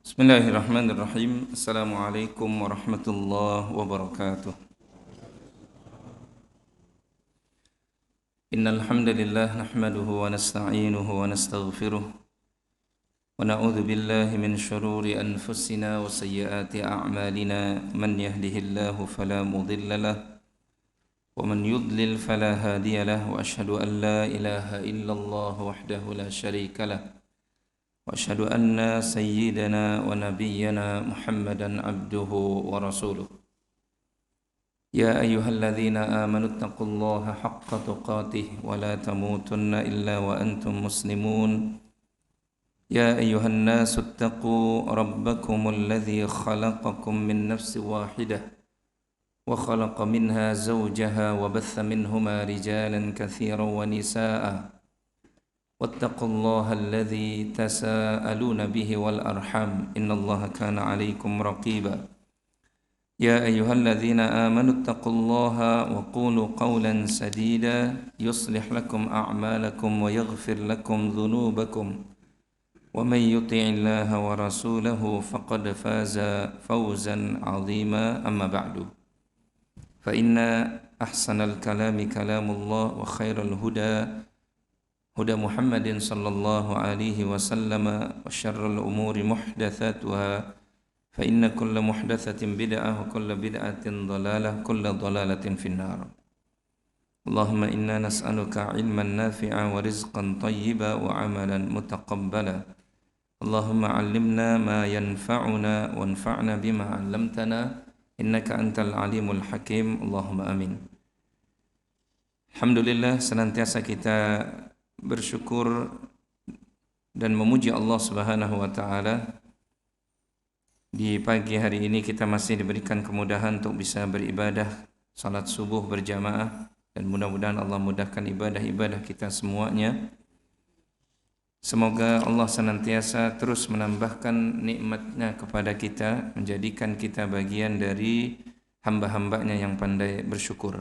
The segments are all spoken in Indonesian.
Bismillahirrahmanirrahim. Assalamualaikum warahmatullahi wabarakatuh. Innal hamdalillah nahmaduhu wa nasta'inuhu wa nastaghfiruh wa na'udzu billahi min shururi anfusina wa sayyiati a'malina man yahdihillahu fala mudilla lahu wa man yudlil fala hadiya lahu wa asyhadu an la ilaha illallah wahdahu la syarika lahu وأشهد أن سيدنا ونبينا محمدا عبده ورسوله يا أيها الذين آمنوا اتقوا الله حق تقاته ولا تموتن إلا وأنتم مسلمون يا أيها الناس اتقوا ربكم الذي خلقكم من نفس واحدة وخلق منها زوجها وبث منهما رجالا كثيرا ونساء واتقوا الله الذي تساءلون به والأرحام إن الله كان عليكم رقيبا يا أيها الذين آمنوا اتقوا الله وقولوا قولا سديدا يصلح لكم أعمالكم ويغفر لكم ذنوبكم ومن يطع الله ورسوله فقد فاز فوزا عظيما أما بعد فإن أحسن الكلام كلام الله وخير الهدى هدى محمد صلى الله عليه وسلم وشر الأمور محدثاتها فإن كل محدثة بدعة وكل بدعة ضلالة كل ضلالة في النار اللهم إنا نسألك علما نافعا ورزقا طيبا وعملا متقبلا اللهم علمنا ما ينفعنا وانفعنا بما علمتنا إنك أنت العليم الحكيم اللهم آمين. Alhamdulillah, senantiasa kita bersyukur dan memuji Allah Subhanahu wa taala. Di pagi hari ini kita masih diberikan kemudahan untuk bisa beribadah salat subuh berjamaah dan mudah-mudahan Allah mudahkan ibadah-ibadah kita semuanya. Semoga Allah senantiasa terus menambahkan nikmat-Nya kepada kita, menjadikan kita bagian dari hamba-hambanya yang pandai bersyukur.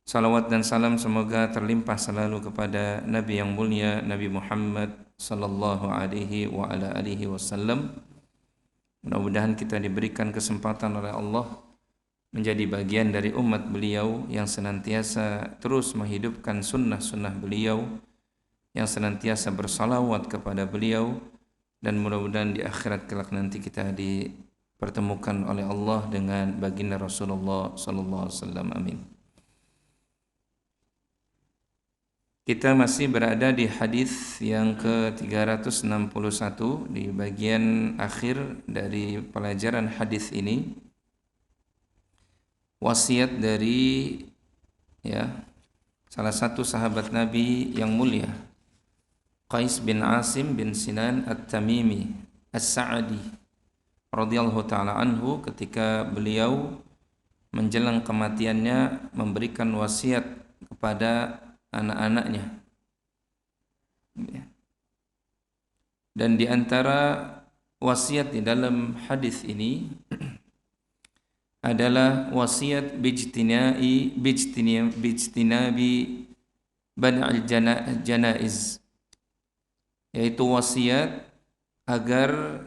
Salawat dan salam semoga terlimpah selalu kepada Nabi yang mulia Nabi Muhammad sallallahu alaihi wa ala alihi wasallam. Mudah-mudahan kita diberikan kesempatan oleh Allah menjadi bagian dari umat beliau yang senantiasa terus menghidupkan sunnah-sunnah beliau, yang senantiasa bersalawat kepada beliau, dan mudah-mudahan di akhirat kelak nanti kita dipertemukan oleh Allah dengan baginda Rasulullah sallallahu alaihi wasallam. Amin. Kita masih berada di hadis yang ke-361 di bagian akhir dari pelajaran hadis ini. Wasiat dari salah satu sahabat Nabi yang mulia, Qais bin Asim bin Sinan At-Tamimi As-Sa'di radhiyallahu taala anhu, ketika beliau menjelang kematiannya memberikan wasiat kepada anak-anaknya. Dan di antara wasiat di dalam hadis ini adalah wasiat bijtinabi bad'al janaiz, yaitu wasiat agar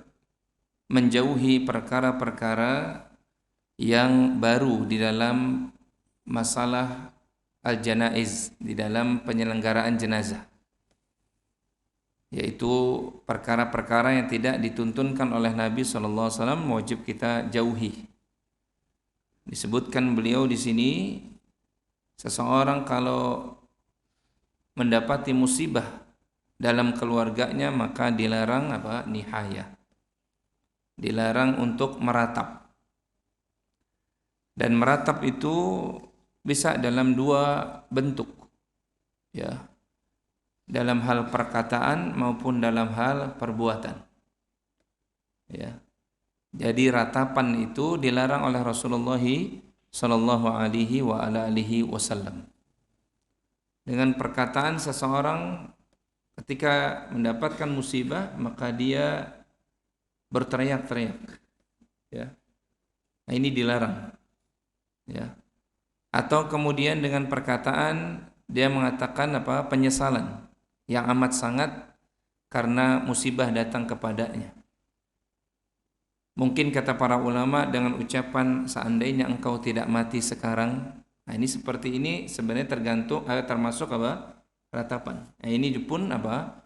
menjauhi perkara-perkara yang baru di dalam masalah al-janaiz, di dalam penyelenggaraan jenazah, yaitu perkara-perkara yang tidak dituntunkan oleh Nabi SAW wajib kita jauhi. Disebutkan beliau di sini, seseorang kalau mendapati musibah dalam keluarganya maka dilarang nihaya, dilarang untuk meratap. Dan meratap itu bisa dalam dua bentuk, dalam hal perkataan maupun dalam hal perbuatan. Jadi ratapan itu dilarang oleh Rasulullah sallallahu alaihi wa ala alihi wasallam. Dengan perkataan seseorang ketika mendapatkan musibah maka dia berteriak-teriak, Nah, ini dilarang, Atau kemudian dengan perkataan dia mengatakan penyesalan yang amat sangat karena musibah datang kepadanya. Mungkin kata para ulama dengan ucapan seandainya engkau tidak mati sekarang. Nah, ini seperti ini sebenarnya termasuk apa? Ratapan. Nah, ini pun apa?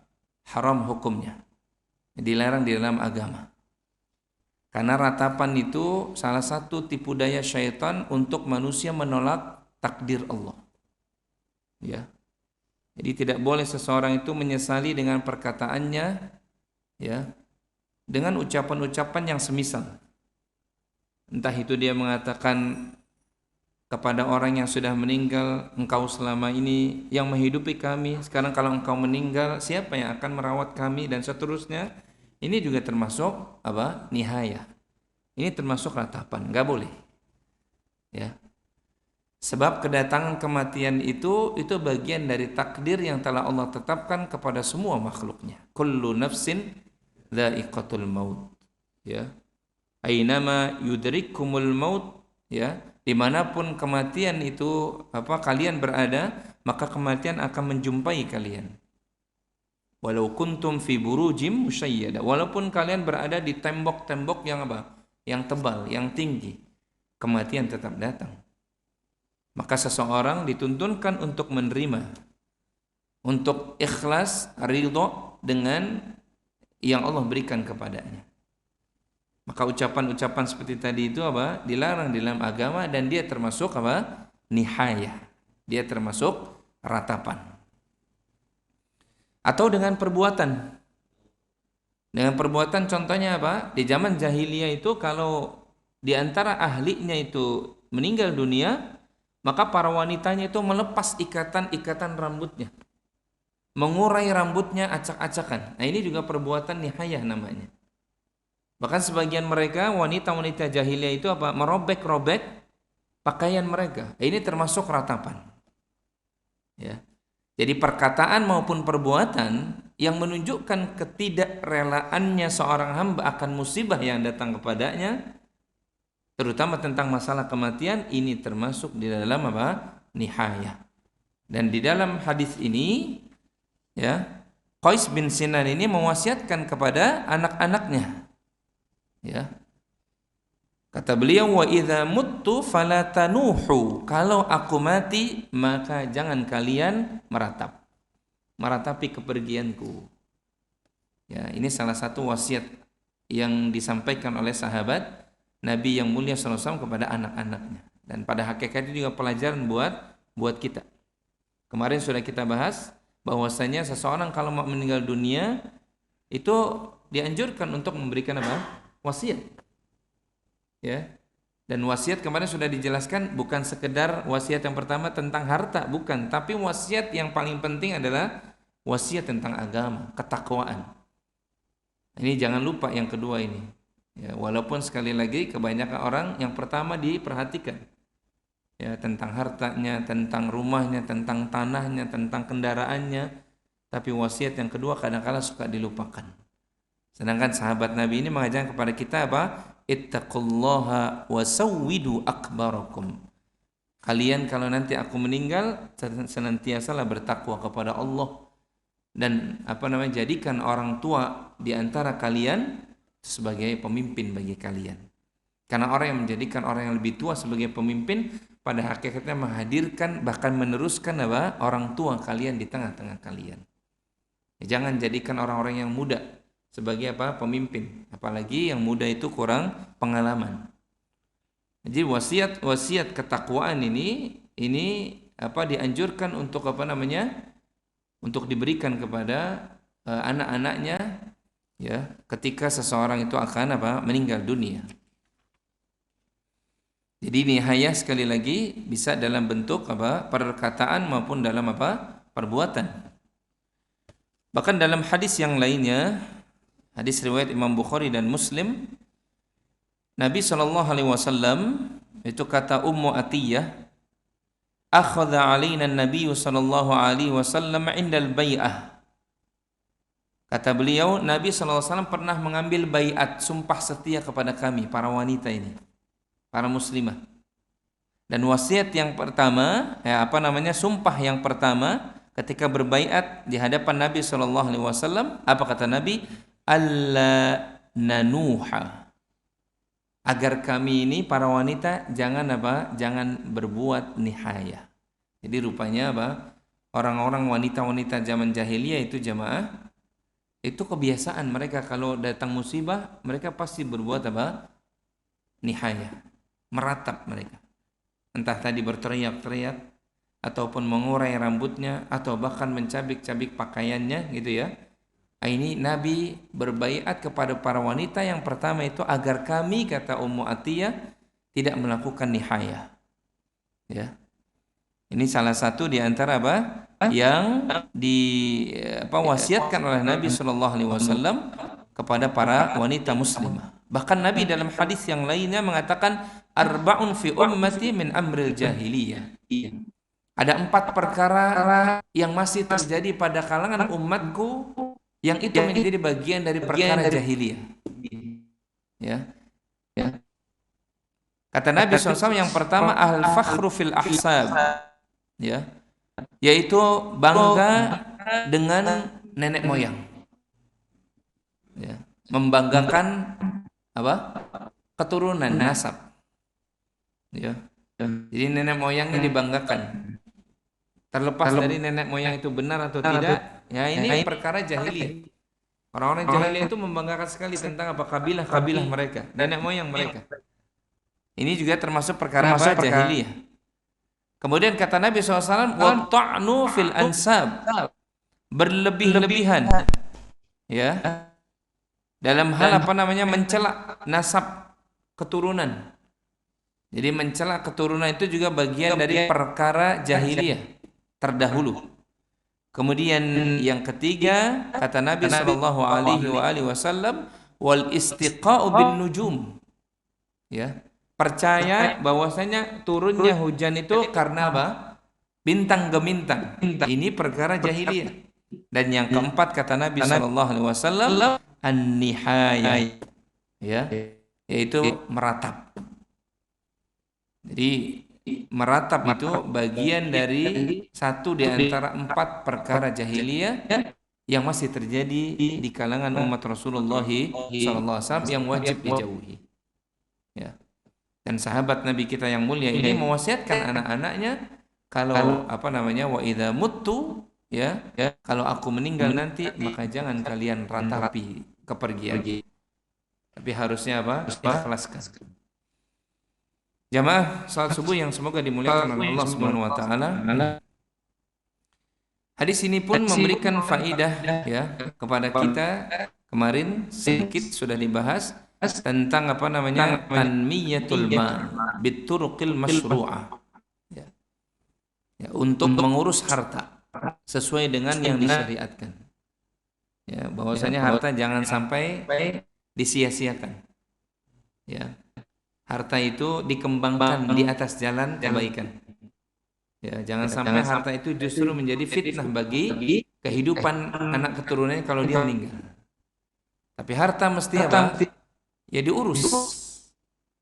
Haram hukumnya. Dilarang di dalam agama. Karena ratapan itu salah satu tipu daya syaitan untuk manusia menolak takdir Allah. Ya. Jadi tidak boleh seseorang itu menyesali dengan perkataannya, ya, dengan ucapan-ucapan yang semisal. Entah itu dia mengatakan kepada orang yang sudah meninggal, engkau selama ini yang menghidupi kami, sekarang kalau engkau meninggal, siapa yang akan merawat kami, dan seterusnya. Ini juga termasuk apa? Nihayah. Ini termasuk ratapan, enggak boleh. Ya. Sebab kedatangan kematian itu bagian dari takdir yang telah Allah tetapkan kepada semua makhluknya. Kullu nafsin dha'iqatul maut. Ya. Ainama yudrikumul maut, ya. Dimanapun kematian itu kalian berada, maka kematian akan menjumpai kalian. Walau kuntum fi burujim musyayyada, walaupun kalian berada di tembok-tembok yang yang tebal, yang tinggi, kematian tetap datang. Maka seseorang dituntunkan untuk menerima, untuk ikhlas, ridho dengan yang Allah berikan kepadanya. Maka ucapan-ucapan seperti tadi itu dilarang dalam agama, dan dia termasuk nihayah. Dia termasuk ratapan. Atau dengan perbuatan. Dengan perbuatan contohnya Di zaman jahiliyah itu kalau di antara ahlinya itu meninggal dunia, maka para wanitanya itu melepas ikatan-ikatan rambutnya. Mengurai rambutnya acak-acakan. Nah, ini juga perbuatan nihayah namanya. Bahkan sebagian mereka, wanita-wanita jahiliyah itu merobek-robek pakaian mereka. Ini termasuk ratapan. Ya. Jadi perkataan maupun perbuatan yang menunjukkan ketidakrelaannya seorang hamba akan musibah yang datang kepadanya, terutama tentang masalah kematian, ini termasuk di dalam nihayah. Dan di dalam hadis ini, ya, Qais bin Sinan ini mewasiatkan kepada anak-anaknya, ya. Kata beliau, wa idza muttu fala tanuhu, kalau aku mati maka jangan kalian meratapi kepergianku. Ya, ini salah satu wasiat yang disampaikan oleh sahabat Nabi yang mulia SAW kepada anak-anaknya. Dan pada hakikatnya juga pelajaran buat kita. Kemarin sudah kita bahas bahwasanya seseorang kalau mau meninggal dunia itu dianjurkan untuk memberikan wasiat. Ya. Dan wasiat kemarin sudah dijelaskan bukan sekedar wasiat yang pertama tentang harta, bukan, tapi wasiat yang paling penting adalah wasiat tentang agama, ketakwaan. Ini jangan lupa yang kedua ini. Ya, walaupun sekali lagi kebanyakan orang yang pertama diperhatikan. Ya, tentang hartanya, tentang rumahnya, tentang tanahnya, tentang kendaraannya, tapi wasiat yang kedua kadang-kala suka dilupakan. Sedangkan sahabat Nabi ini mengajarkan kepada kita ittaqullaha wa sawwidu akbarakum. Kalian kalau nanti aku meninggal senantiasalah bertakwa kepada Allah dan jadikan orang tua di antara kalian sebagai pemimpin bagi kalian. Karena orang yang menjadikan orang yang lebih tua sebagai pemimpin pada hakikatnya menghadirkan bahkan meneruskan orang tua kalian di tengah-tengah kalian. Jangan jadikan orang-orang yang muda sebagai pemimpin, apalagi yang muda itu kurang pengalaman. Jadi wasiat ketakwaan ini dianjurkan untuk untuk diberikan kepada anak-anaknya, ya, ketika seseorang itu akan meninggal dunia. Jadi nihayah sekali lagi bisa dalam bentuk perkataan maupun dalam perbuatan. Bahkan dalam hadis yang lainnya, hadis riwayat Imam Bukhari dan Muslim, Nabi SAW itu kata Ummu Atiyah, akhadha alaina an-nabiy sallallahu alaihi wasallam 'inda al-bai'ah. Kata beliau, Nabi SAW pernah mengambil baiat, sumpah setia kepada kami para wanita ini, para muslimah. Dan wasiat yang pertama, sumpah yang pertama ketika berbaiat di hadapan Nabi SAW, apa kata Nabi? Alla nanuha, agar kami ini para wanita jangan berbuat nihayah. Jadi rupanya orang-orang wanita-wanita zaman jahiliyah itu jamaah, itu kebiasaan mereka kalau datang musibah mereka pasti berbuat nihayah, meratap mereka. Entah tadi berteriak-teriak ataupun mengurai rambutnya atau bahkan mencabik-cabik pakaiannya gitu ya. Ini Nabi berbaiat kepada para wanita yang pertama itu agar kami, kata Ummu Atiyah, tidak melakukan nihayah. Ya. Ini salah satu di antara yang wasiatkan oleh Nabi Shallallahu Alaihi Wasallam kepada para wanita muslimah. Bahkan Nabi dalam hadis yang lainnya mengatakan arba'un fi ummati min amril jahiliyah. Ada 4 perkara yang masih terjadi pada kalangan umatku yang itu menjadi bagian dari perkara jahiliyah. Ya. Kata Nabi SAW yang pertama al-fakhru fil ahsab. Ya. Yaitu bangga dengan nenek moyang. Ya. Membanggakan keturunan, nasab. Ya. Jadi nenek moyangnya dibanggakan. Terlepas dari nenek moyang itu benar atau tidak, ya ini perkara jahiliyah. Orang-orang jahiliyah itu membanggakan sekali tentang kabilah mereka, nenek moyang mereka. Ini juga termasuk perkara jahiliyah. Kemudian kata Nabi SAW, wa ta'nu fil ansab, berlebih-lebihan, ya, dalam hal mencela nasab keturunan. Jadi mencela keturunan itu juga bagian dari perkara jahiliyah terdahulu. Kemudian yang ketiga kata Nabi sallallahu alaihi wasallam wal istiqa'u bin nujum. Ya, percaya bahwasanya turunnya hujan itu karena bintang gemintang. Ini perkara jahiliyah. Dan yang keempat kata Nabi sallallahu alaihi wasallam an-nihayah. Ya, yaitu meratap. Jadi meratap itu bagian dari satu di antara 4 perkara jahiliyah yang masih terjadi di kalangan umat Rasulullah SAW yang wajib dijauhi. Ya. Dan sahabat Nabi kita yang mulia ini mewasiatkan anak-anaknya kalau wa idza muttu, ya, kalau aku meninggal nanti maka jangan kalian ratapi kepergian. Tapi harusnya ikhlaskan. Jamaah salat subuh yang semoga dimuliakan oleh Allah Subhanahu wa taala. Hadis ini pun memberikan faidah ya kepada kita. Kemarin sedikit sudah dibahas tentang tanmiyatul mal bituruqil masyru'ah. Ya. Ya, untuk mengurus harta sesuai dengan yang disyariatkan. Ya, bahwasanya harta jangan sampai disia-siakan. Ya. Harta itu dikembangkan di atas jalan kebaikan. Ya, jangan sampai harta itu justru menjadi fitnah bagi kehidupan anak keturunannya kalau dia meninggal. Tapi harta mesti ya diurus.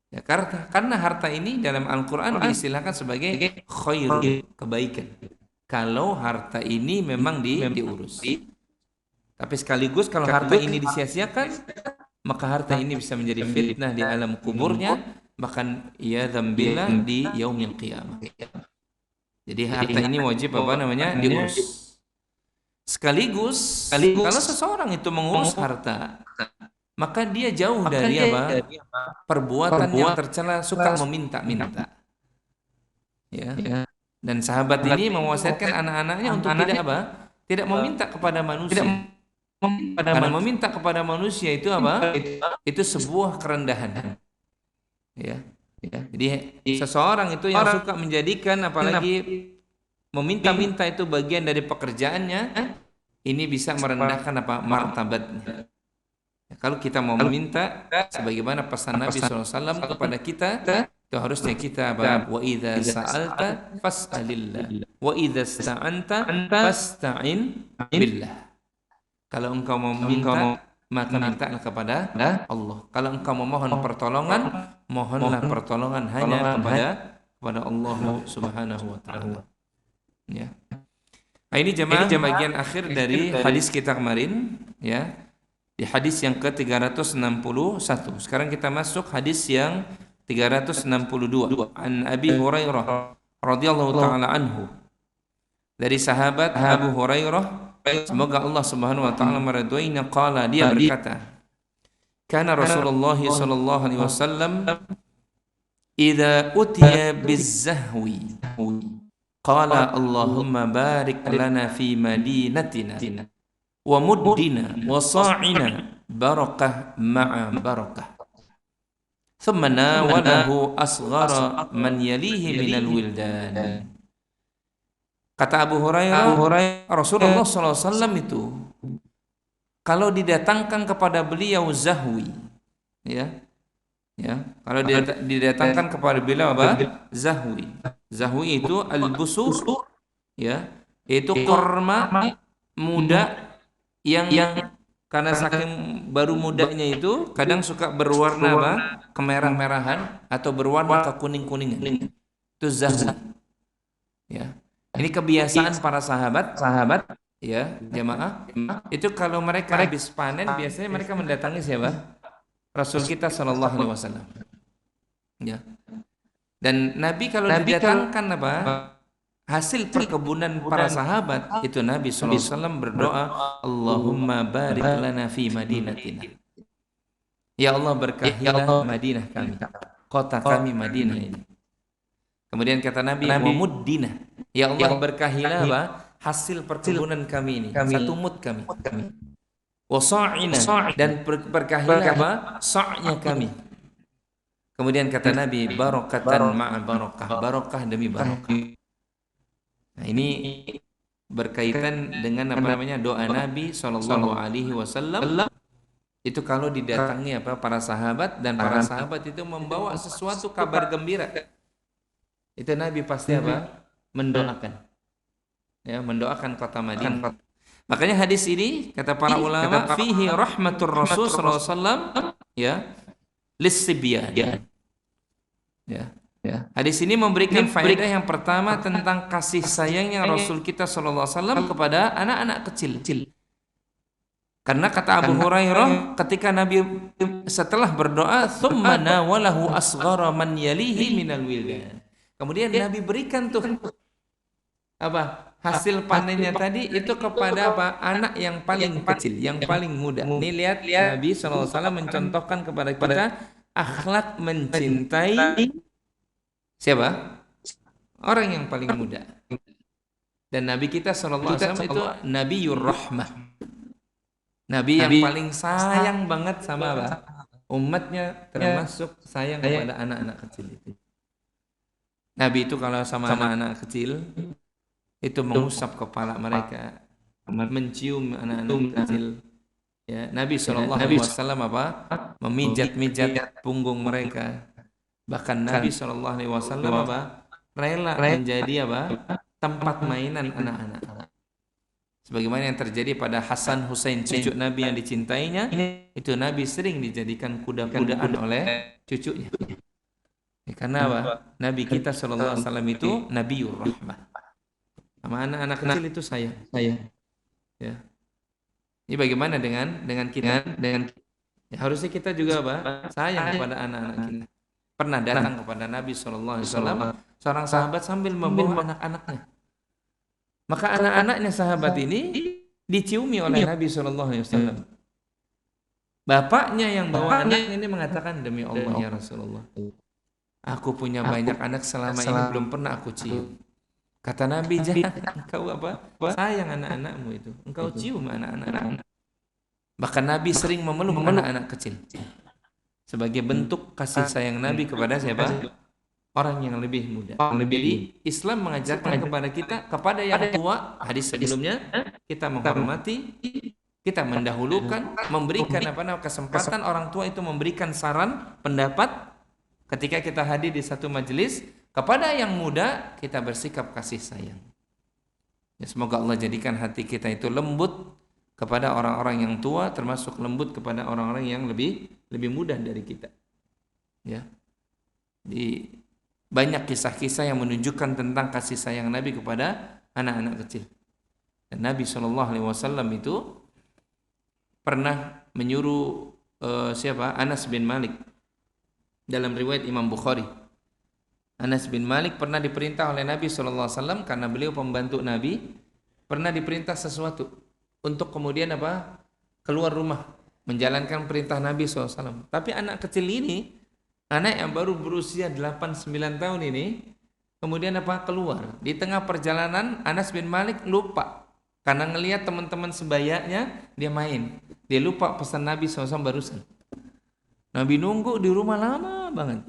Ya, karena harta ini dalam Al-Qur'an diistilahkan sebagai khair, kebaikan. Kalau harta ini memang diurus. Tapi sekaligus kalau harta ini disia-siakan, maka harta ini bisa menjadi fitnah di alam kuburnya, bahkan ia dzambillah di yaumil qiyamah. Jadi harta ini wajib diurus. Sekaligus kalau seseorang itu mengurus harta, maka dia jauh dari perbuatan yang tercela, suka meminta-minta. Ya. Dan sahabat ini mewasiatkan anak-anaknya untuk tidak meminta kepada manusia. Karena meminta kepada manusia itu itu sebuah kerendahan. Ya. Jadi seseorang itu yang suka menjadikan apalagi meminta-minta itu bagian dari pekerjaannya, ini bisa merendahkan martabatnya. Ya, kalau kita mau meminta sebagaimana pesan Nabi SAW kepada kita, itu harusnya kita wa idza sa'alta fas'alillah wa idza sta'anta fasta'in billah. Kalau engkau mau meminta, maka mintalah kepada Allah. Kalau engkau memohon pertolongan, mohonlah pertolongan hanya kepada Allah Subhanahu wa taala. Ya. Nah, ini jemaah bagian akhir dari hadis kita kemarin, ya. Di hadis yang ke-361. Sekarang kita masuk hadis yang 362. An Abi Hurairah radhiyallahu taala anhu. Dari sahabat Abu Hurairah, semoga Allah Subhanahu wa taala meridhoinya, qala, dia berkata, kana Rasulullah sallallahu alaihi wasallam idza utiya bizahwi qala Allahumma barik lana fi madinatina wa muddina wa sa'ina barakah ma'a barakah thumma nawalahu asghara man yalihi minal wildan. Kata Abu Hurairah, Rasulullah SAW itu kalau didatangkan kepada beliau zahwi, ya, kalau didatangkan kepada beliau apa? Zahwi. Zahwi itu al-busur, ya, itu kurma muda yang karena saking baru mudanya itu kadang suka berwarna apa? Kemerah-merahan atau berwarna kekuning-kuningan. Itu zahwi. Ya. Ini kebiasaan para sahabat, ya, jamaah. Itu kalau mereka habis panen biasanya mereka mendatangi siapa? Rasul kita sallallahu alaihi wasallam. Ya. Dan Nabi kalau didatangkan apa? Hasil perkebunan para sahabat, itu Nabi sallallahu alaihi wasallam berdoa, Allahumma barik lana fi madinatina. Ya Allah, berkahilah Madinah kami, kota kami Madinah ini. Kemudian kata Nabi, wa muddina. Ya Allah, berkahilah apa? Hasil perkebunan kami ini, satu mud kami. Wa sa'ina, dan berkahilah apa? Sa'nya kami. Kemudian kata Nabi, barakatan ma'a barakah, barakah demi barakah. Nah, ini berkaitan dengan apa namanya doa Nabi sallallahu alaihi wasallam. Itu kalau didatangi apa para sahabat, dan para sahabat itu membawa sesuatu kabar gembira, itu Nabi pasti apa? Mendoakan. Ya, mendoakan kota Madinah. Makanya hadis ini kata para ulama fihi rahmatur Rasul sallallahu alaihi wasallam, ya, lis-sibyan. Ya. Hadis ini memberikan faedah yang pertama tentang kasih sayangnya Rasul kita sallallahu alaihi wasallam kepada anak-anak kecil. Karena kata Abu Hurairah, ketika Nabi setelah berdoa, tsumma nawalahu asghara man yalihi minal wildan. Kemudian Nabi berikan tuh apa? Hasil panennya tadi itu kepada apa? Anak yang paling kecil, yang paling muda. Nih lihat, Nabi SAW mencontohkan kepada kita akhlak mencintai siapa? Orang yang paling muda. Dan Nabi kita SAW itu Nabiyur Rahmah. Nabi yang paling sayang banget sama apa? Umatnya, termasuk sayang kepada anak-anak kecil itu. Nabi itu kalau sama anak-anak kecil itu mengusap kepala mereka, mencium anak-anak kecil. Ya, Nabi SAW apa? Memijat-mijat punggung mereka. Bahkan Nabi SAW apa? Rela menjadi apa? Tempat mainan anak-anak. Sebagaimana yang terjadi pada Hasan Husain, cucu Nabi yang dicintainya, itu Nabi sering dijadikan kuda-kudaan oleh cucunya. Ya, karena apa? Nabi kita sallallahu alaihi wasallam itu Nabiyur Rahmah. Sama anak-anak kecil itu sayang. Ya. Ini bagaimana dengan kita? Ya, harusnya kita juga apa? Sayang kepada anak-anak kita. Pernah datang kepada Nabi sallallahu alaihi wasallam seorang sahabat sambil membawa anak-anaknya. Maka anak-anaknya sahabat ini diciumi oleh Nabi sallallahu alaihi wasallam. Bapaknya yang bawa anaknya ini mengatakan, demi Allah ya Rasulullah, aku punya banyak anak, selama ini belum pernah aku cium. Kata Nabi, jangan engkau apa? Sayang anak-anakmu itu, engkau cium anak-anak. Bahkan Nabi sering memeluk anak-anak kecil sebagai bentuk kasih sayang Nabi kepada siapa? Orang yang lebih muda. Jadi Islam mengajarkan kepada kita, kepada yang tua, hadis sebelumnya, kita menghormati, kita mendahulukan, memberikan kesempatan orang tua itu memberikan saran, pendapat. Ketika kita hadir di satu majelis, kepada yang muda kita bersikap kasih sayang. Ya, semoga Allah jadikan hati kita itu lembut kepada orang-orang yang tua, termasuk lembut kepada orang-orang yang lebih muda dari kita. Ya. Di banyak kisah-kisah yang menunjukkan tentang kasih sayang Nabi kepada anak-anak kecil. Dan Nabi SAW itu pernah menyuruh siapa? Anas bin Malik. Dalam riwayat Imam Bukhari, Anas bin Malik pernah diperintah oleh Nabi SAW karena beliau pembantu Nabi, pernah diperintah sesuatu untuk kemudian apa? Keluar rumah, menjalankan perintah Nabi SAW. Tapi anak kecil ini, anak yang baru berusia 8-9 tahun ini, kemudian apa? Keluar. Di tengah perjalanan Anas bin Malik lupa karena ngelihat teman-teman sebayanya dia main. Dia lupa pesan Nabi SAW barusan. Nabi nunggu di rumah lama banget.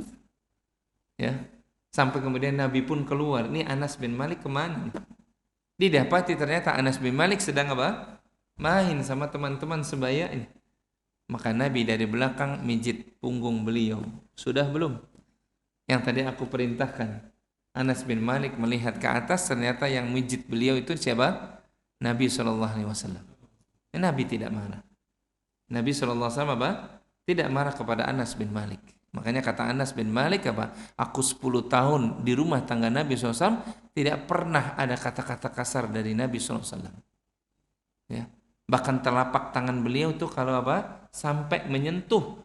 Ya. Sampai kemudian Nabi pun keluar. Ini Anas bin Malik kemana? Didapati ternyata Anas bin Malik sedang apa? Main sama teman-teman sebayanya. Maka Nabi dari belakang mijit punggung beliau. Sudah belum? Yang tadi aku perintahkan. Anas bin Malik melihat ke atas, ternyata yang mijit beliau itu siapa? Nabi SAW. Nabi tidak marah. Nabi SAW apa? Tidak marah kepada Anas bin Malik. Makanya kata Anas bin Malik apa? Aku 10 tahun di rumah tangga Nabi SAW, tidak pernah ada kata-kata kasar dari Nabi SAW. Ya. Bahkan telapak tangan beliau tuh kalau apa? Sampai menyentuh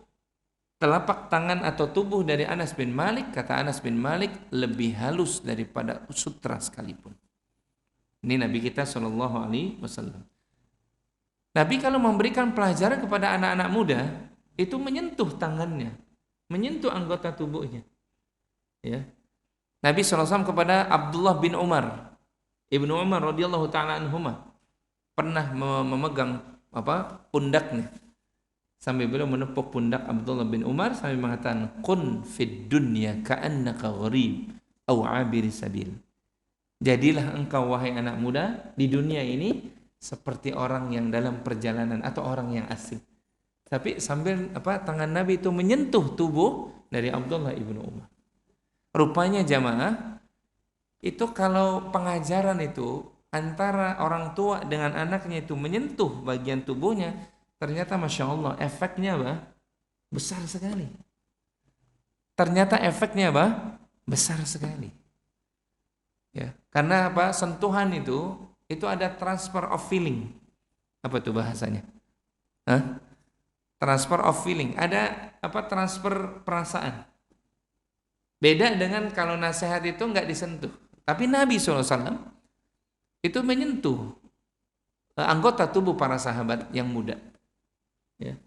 telapak tangan atau tubuh dari Anas bin Malik, kata Anas bin Malik, lebih halus daripada sutra sekalipun. Ini Nabi kita SAW. Nabi kalau memberikan pelajaran kepada anak-anak muda, itu menyentuh tangannya, menyentuh anggota tubuhnya. Ya. Nabi SAW kepada Abdullah bin Umar, Ibnu Umar radhiyallahu taala anhuma, pernah memegang pundaknya, sambil beliau menepuk pundak Abdullah bin Umar sambil mengatakan, "Kun fid dunya ka'annaka gharib aw 'abir sabil." Jadilah engkau wahai anak muda di dunia ini seperti orang yang dalam perjalanan atau orang yang asing. Tapi sambil tangan Nabi itu menyentuh tubuh dari Abdullah ibnu Umar. Rupanya jamaah, itu kalau pengajaran itu antara orang tua dengan anaknya itu menyentuh bagian tubuhnya, ternyata Masya Allah efeknya besar sekali. Ternyata efeknya besar sekali. Ya, karena sentuhan itu ada transfer of feeling. Apa tuh bahasanya? Hah? Transfer of feeling, ada transfer perasaan. Beda dengan kalau nasihat itu nggak disentuh. Tapi Nabi SAW itu menyentuh anggota tubuh para sahabat yang muda. Ya.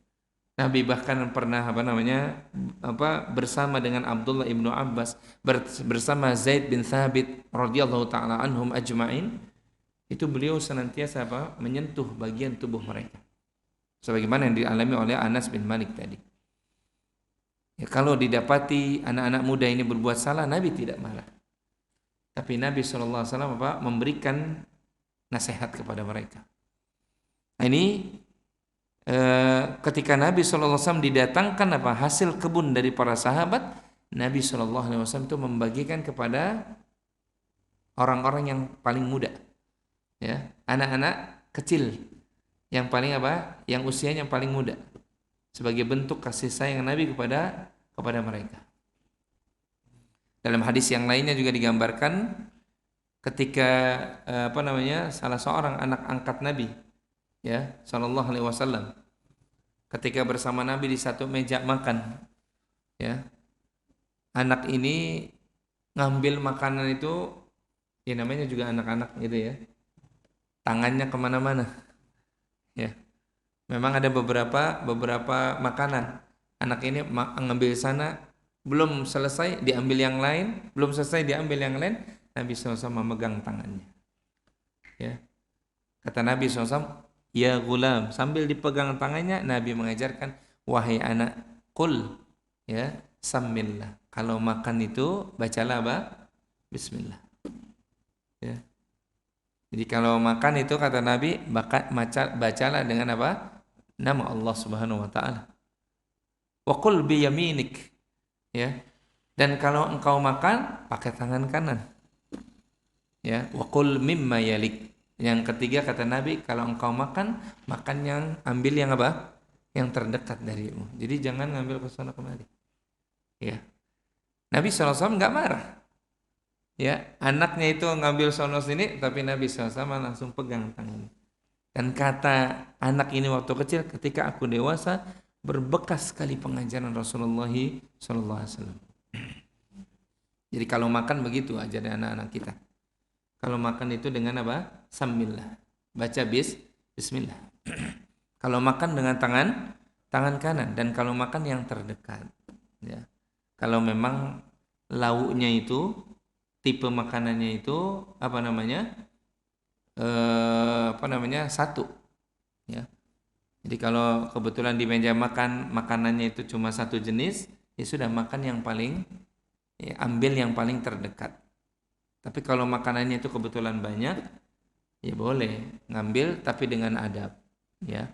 Nabi bahkan pernah bersama dengan Abdullah ibnu Abbas, bersama Zaid bin Thabit radhiyallahu taala anhum ajma'in. Itu beliau senantiasa menyentuh bagian tubuh mereka. Sebagaimana yang dialami oleh Anas bin Malik tadi. Ya, kalau didapati anak-anak muda ini berbuat salah, Nabi tidak marah. Tapi Nabi SAW memberikan nasihat kepada mereka. Nah, ini ketika Nabi SAW didatangkan hasil kebun dari para sahabat, Nabi SAW itu membagikan kepada orang-orang yang paling muda. Ya, anak-anak kecil yang paling yang usianya yang paling muda, sebagai bentuk kasih sayang Nabi kepada mereka. Dalam hadis yang lainnya juga digambarkan ketika salah seorang anak angkat Nabi, ya, sallallahu alaihi wasallam, ketika bersama Nabi di satu meja makan, ya, anak ini ngambil makanan itu, ya namanya juga anak-anak gitu ya, tangannya kemana-mana. Ya, memang ada beberapa makanan. Anak ini ngambil sana, belum selesai diambil yang lain, belum selesai diambil yang lain, Nabi SAW memegang tangannya. Ya, kata Nabi SAW, ya gulam, sambil dipegang tangannya, Nabi mengajarkan, wahai anak, qul, ya, samillah. Kalau makan itu bacalah bismillah. Ya. Jadi kalau makan itu kata Nabi, bacalah dengan nama Allah Subhanahu wa taala. Wa qul bi yaminik. Ya. Dan kalau engkau makan pakai tangan kanan. Ya, wa qul mimma yalik. Yang ketiga kata Nabi, kalau engkau makan yang ambil yang yang terdekat darimu. Jadi jangan ngambil ke sana kemari. Ya. Nabi SAW enggak marah. Ya, anaknya itu ngambil sono sini, tapi Nabi SAW langsung pegang tangannya. Dan kata anak ini waktu kecil, ketika aku dewasa berbekas sekali pengajaran Rasulullah sallallahu alaihi wasallam. Jadi kalau makan begitu ajaran anak-anak kita. Kalau makan itu dengan apa? Sambillah. Baca bismillah. Kalau makan dengan tangan kanan, dan kalau makan yang terdekat. Ya. Kalau memang lauknya itu, tipe makanannya itu satu. Ya. Jadi kalau kebetulan di meja makan makanannya itu cuma satu jenis, ya sudah makan yang paling, ya, ambil yang paling terdekat. Tapi kalau makanannya itu kebetulan banyak, ya boleh ngambil tapi dengan adab, ya.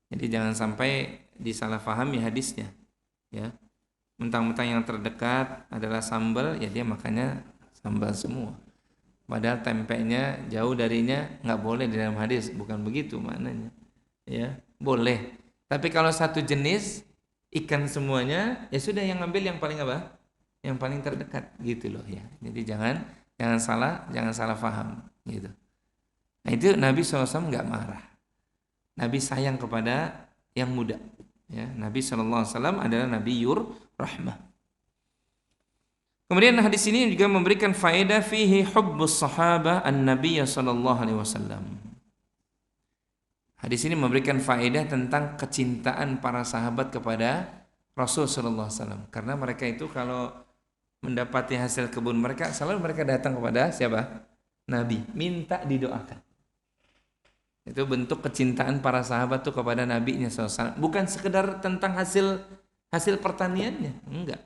Jadi jangan sampai disalahfahami hadisnya, ya. Mentang-mentang yang terdekat adalah sambal, ya dia makannya sambal semua. Padahal tempenya jauh darinya, nggak boleh di dalam hadis, bukan begitu maknanya, ya. Boleh. Tapi kalau satu jenis ikan semuanya, ya sudah yang ngambil yang paling apa? Yang paling terdekat, gitu loh, ya. Jadi jangan salah paham, gitu. Nah itu Nabi SAW nggak marah. Nabi sayang kepada yang muda. Ya, Nabi SAW adalah Nabi rahmah. Kemudian hadis ini juga memberikan faedah fihi hubbus sahabah an-nabiy sallallahu alaihi wasallam. Hadis ini memberikan faedah tentang kecintaan para sahabat kepada Rasul sallallahu alaihi wasallam. Karena mereka itu kalau mendapati hasil kebun mereka, selalu mereka datang kepada siapa? Nabi, minta didoakan. Itu bentuk kecintaan para sahabat tuh kepada Nabi-Nya SAW. Bukan sekedar tentang hasil pertaniannya, enggak.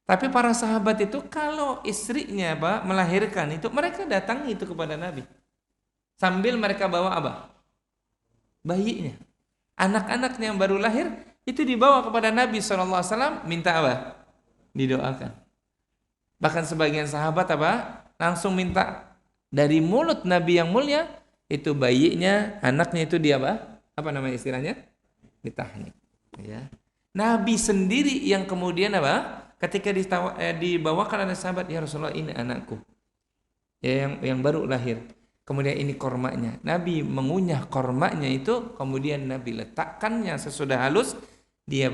Tapi para sahabat itu kalau istrinya melahirkan itu, mereka datang itu kepada Nabi. Sambil mereka bawa apa? Bayinya. Anak-anaknya yang baru lahir itu dibawa kepada Nabi SAW, minta apa? Didoakan. Bahkan sebagian sahabat langsung minta dari mulut Nabi yang mulia, itu bayinya, anaknya itu dia apa namanya istilahnya? Ditahnik. Ya. Nabi sendiri yang kemudian ketika dibawakan oleh sahabat, ya Rasulullah ini anakku, ya yang baru lahir. Kemudian ini kormanya. Nabi mengunyah kormanya itu, kemudian Nabi letakkannya sesudah halus di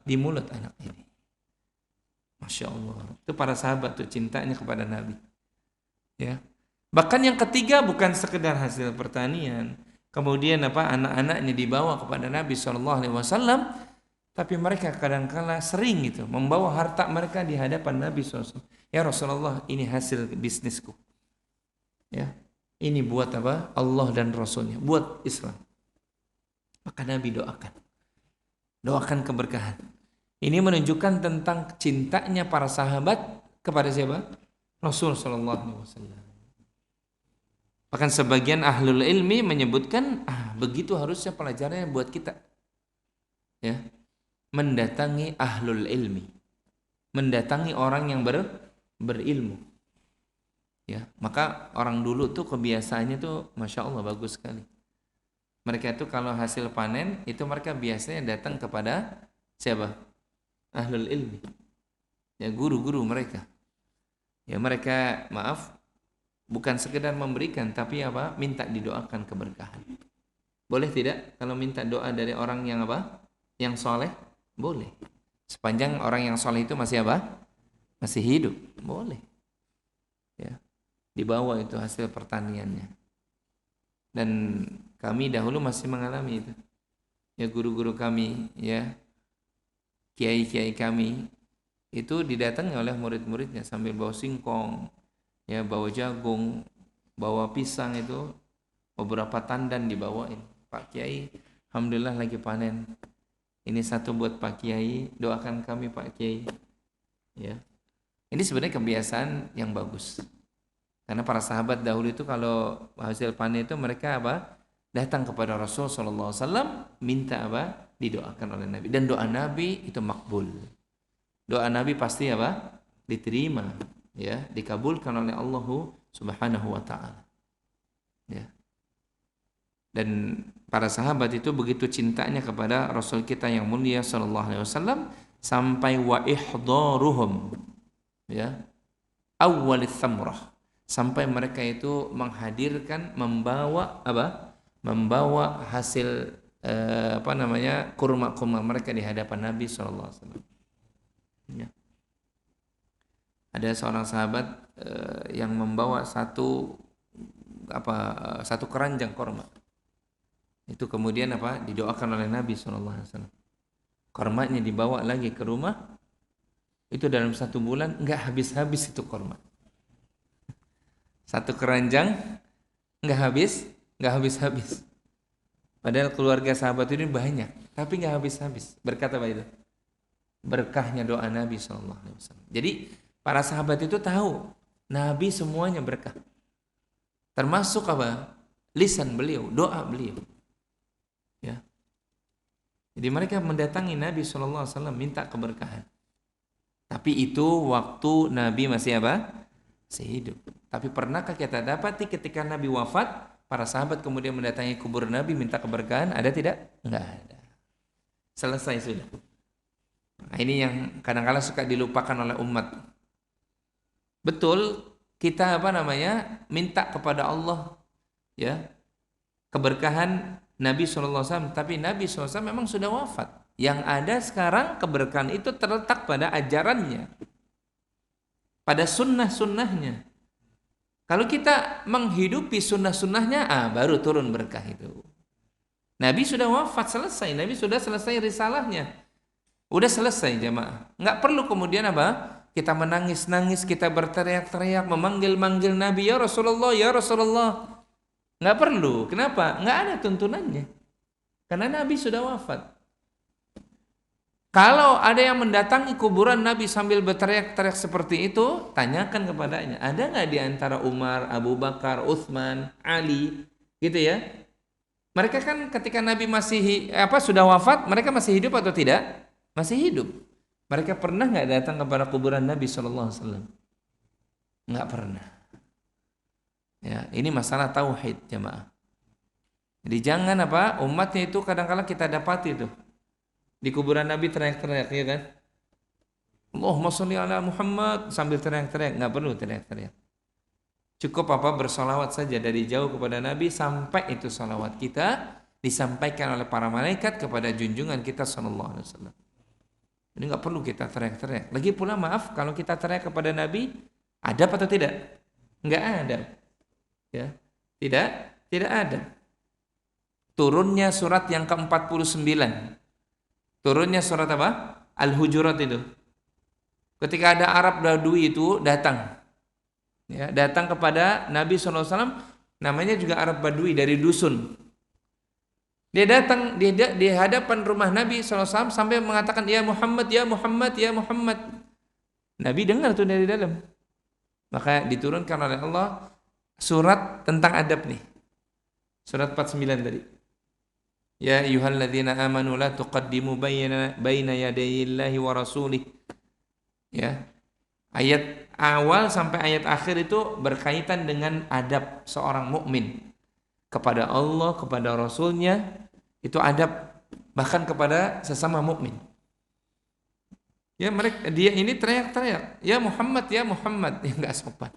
di mulut anak ini. Masya Allah. Itu para sahabat tuh cintanya kepada Nabi. Ya. Bahkan yang ketiga bukan sekedar hasil pertanian. Kemudian anak-anaknya dibawa kepada Nabi SAW, tapi mereka kadang-kala sering gitu membawa harta mereka di hadapan Nabi SAW. Ya Rasulullah, ini hasil bisnisku. Ya. Ini buat Allah dan Rasulnya, buat Islam. Maka Nabi doakan keberkahan. Ini menunjukkan tentang cintanya para sahabat kepada siapa? Rasul sallallahu alaihi wasallam. Bahkan sebagian ahlul ilmi menyebutkan, begitu harusnya pelajarannya buat kita. Ya. Mendatangi ahlul ilmi. Mendatangi orang yang berilmu. Ya, maka orang dulu tuh kebiasaannya tuh Masya Allah bagus sekali. Mereka tuh kalau hasil panen itu mereka biasanya datang kepada siapa? Ahlul ilmi. Ya, guru-guru mereka. Ya, mereka bukan sekedar memberikan, tapi minta didoakan keberkahan. Boleh tidak kalau minta doa dari orang yang yang soleh? Boleh. Sepanjang orang yang soleh itu masih masih hidup, boleh. Ya. Dibawa itu hasil pertaniannya. Dan kami dahulu masih mengalami itu. Ya, guru-guru kami, ya, kiai-kiai kami itu didatangi oleh murid-muridnya sambil bawa singkong, ya, bawa jagung, bawa pisang, itu beberapa tandan dibawain. Pak Kiai, alhamdulillah lagi panen. Ini satu buat Pak Kiai, doakan kami Pak Kiai. Ya. Ini sebenarnya kebiasaan yang bagus. Karena para sahabat dahulu itu kalau hasil panen itu mereka datang kepada Rasul sallallahu alaihi wasallam minta didoakan oleh Nabi, dan doa Nabi itu makbul. Doa Nabi pasti diterima, ya, dikabulkan oleh Allah Subhanahu wa taala. Ya. Dan para sahabat itu begitu cintanya kepada Rasul kita yang mulia sallallahu alaihi wasallam sampai wa ihdaruhum, ya, awwalis samrah, sampai mereka itu menghadirkan, membawa membawa hasil kurma-kurma mereka di hadapan Nabi SAW. Ya. Ada seorang sahabat yang membawa satu keranjang kurma. Itu kemudian didoakan oleh Nabi SAW. Kurmanya dibawa lagi ke rumah. Itu dalam 1 bulan nggak habis-habis itu kurma. Satu keranjang nggak habis-habis. Padahal keluarga sahabat ini banyak, tapi nggak habis-habis. Berkata apa itu? Berkahnya doa Nabi SAW. Jadi para sahabat itu tahu Nabi semuanya berkah. Termasuk lisan beliau, doa beliau. Ya. Jadi mereka mendatangi Nabi SAW minta keberkahan. Tapi itu waktu Nabi masih masih hidup. Tapi pernahkah kita dapati ketika Nabi wafat, para sahabat kemudian mendatangi kubur Nabi minta keberkahan? Ada tidak? Enggak ada. Selesai sudah. Nah, ini yang kadang-kadang suka dilupakan oleh umat. Betul, kita minta kepada Allah ya keberkahan Nabi SAW, tapi Nabi SAW memang sudah wafat. Yang ada sekarang keberkahan itu terletak pada ajarannya, pada sunnah-sunnahnya. Kalau kita menghidupi sunnah-sunnahnya, baru turun berkah itu. Nabi sudah wafat, selesai. Nabi sudah selesai risalahnya. Udah selesai jemaah. Nggak perlu kemudian kita menangis-nangis, kita berteriak-teriak, memanggil-manggil Nabi, ya Rasulullah, ya Rasulullah. Nggak perlu. Kenapa? Nggak ada tuntunannya. Karena Nabi sudah wafat. Kalau ada yang mendatangi kuburan Nabi sambil berteriak-teriak seperti itu, tanyakan kepadanya, ada nggak di antara Umar, Abu Bakar, Utsman, Ali, gitu ya? Mereka kan ketika Nabi masih sudah wafat, mereka masih hidup atau tidak? Masih hidup. Mereka pernah nggak datang kepada kuburan Nabi SAW? Nggak pernah. Ya, ini masalah tauhid jemaah. Jadi jangan umatnya itu kadang-kadang kita dapati itu. Di kuburan Nabi teriak-teriak, ya kan? Allahumma sholli ala Muhammad sambil teriak-teriak, nggak perlu teriak-teriak. Cukup bersolawat saja dari jauh kepada Nabi sampai itu solawat kita disampaikan oleh para malaikat kepada junjungan kita sallallahu alaihi wasallam. Ini nggak perlu kita teriak-teriak. Lagi pula maaf kalau kita teriak kepada Nabi, adab atau tidak? Nggak ada. Ya, tidak ada. Turunnya surat yang ke-49. Turunnya surat Al-Hujurat itu. Ketika ada Arab Badui itu datang. Ya, datang kepada Nabi SAW, namanya juga Arab Badui dari dusun. Dia datang di hadapan rumah Nabi SAW sampai mengatakan, ya Muhammad, ya Muhammad, ya Muhammad. Nabi dengar tuh dari dalam. Maka diturunkan oleh Allah surat tentang adab nih. Surat 49 tadi. Ya ayyuhalladzina amanu la tuqaddimu baina yadayillahi wa rasulih. Ya. Ayat awal sampai ayat akhir itu berkaitan dengan adab seorang mukmin kepada Allah, kepada Rasulnya. Itu adab bahkan kepada sesama mukmin. Ya dia ini teriak-teriak, ya Muhammad, ya Muhammad, ya enggak sopan.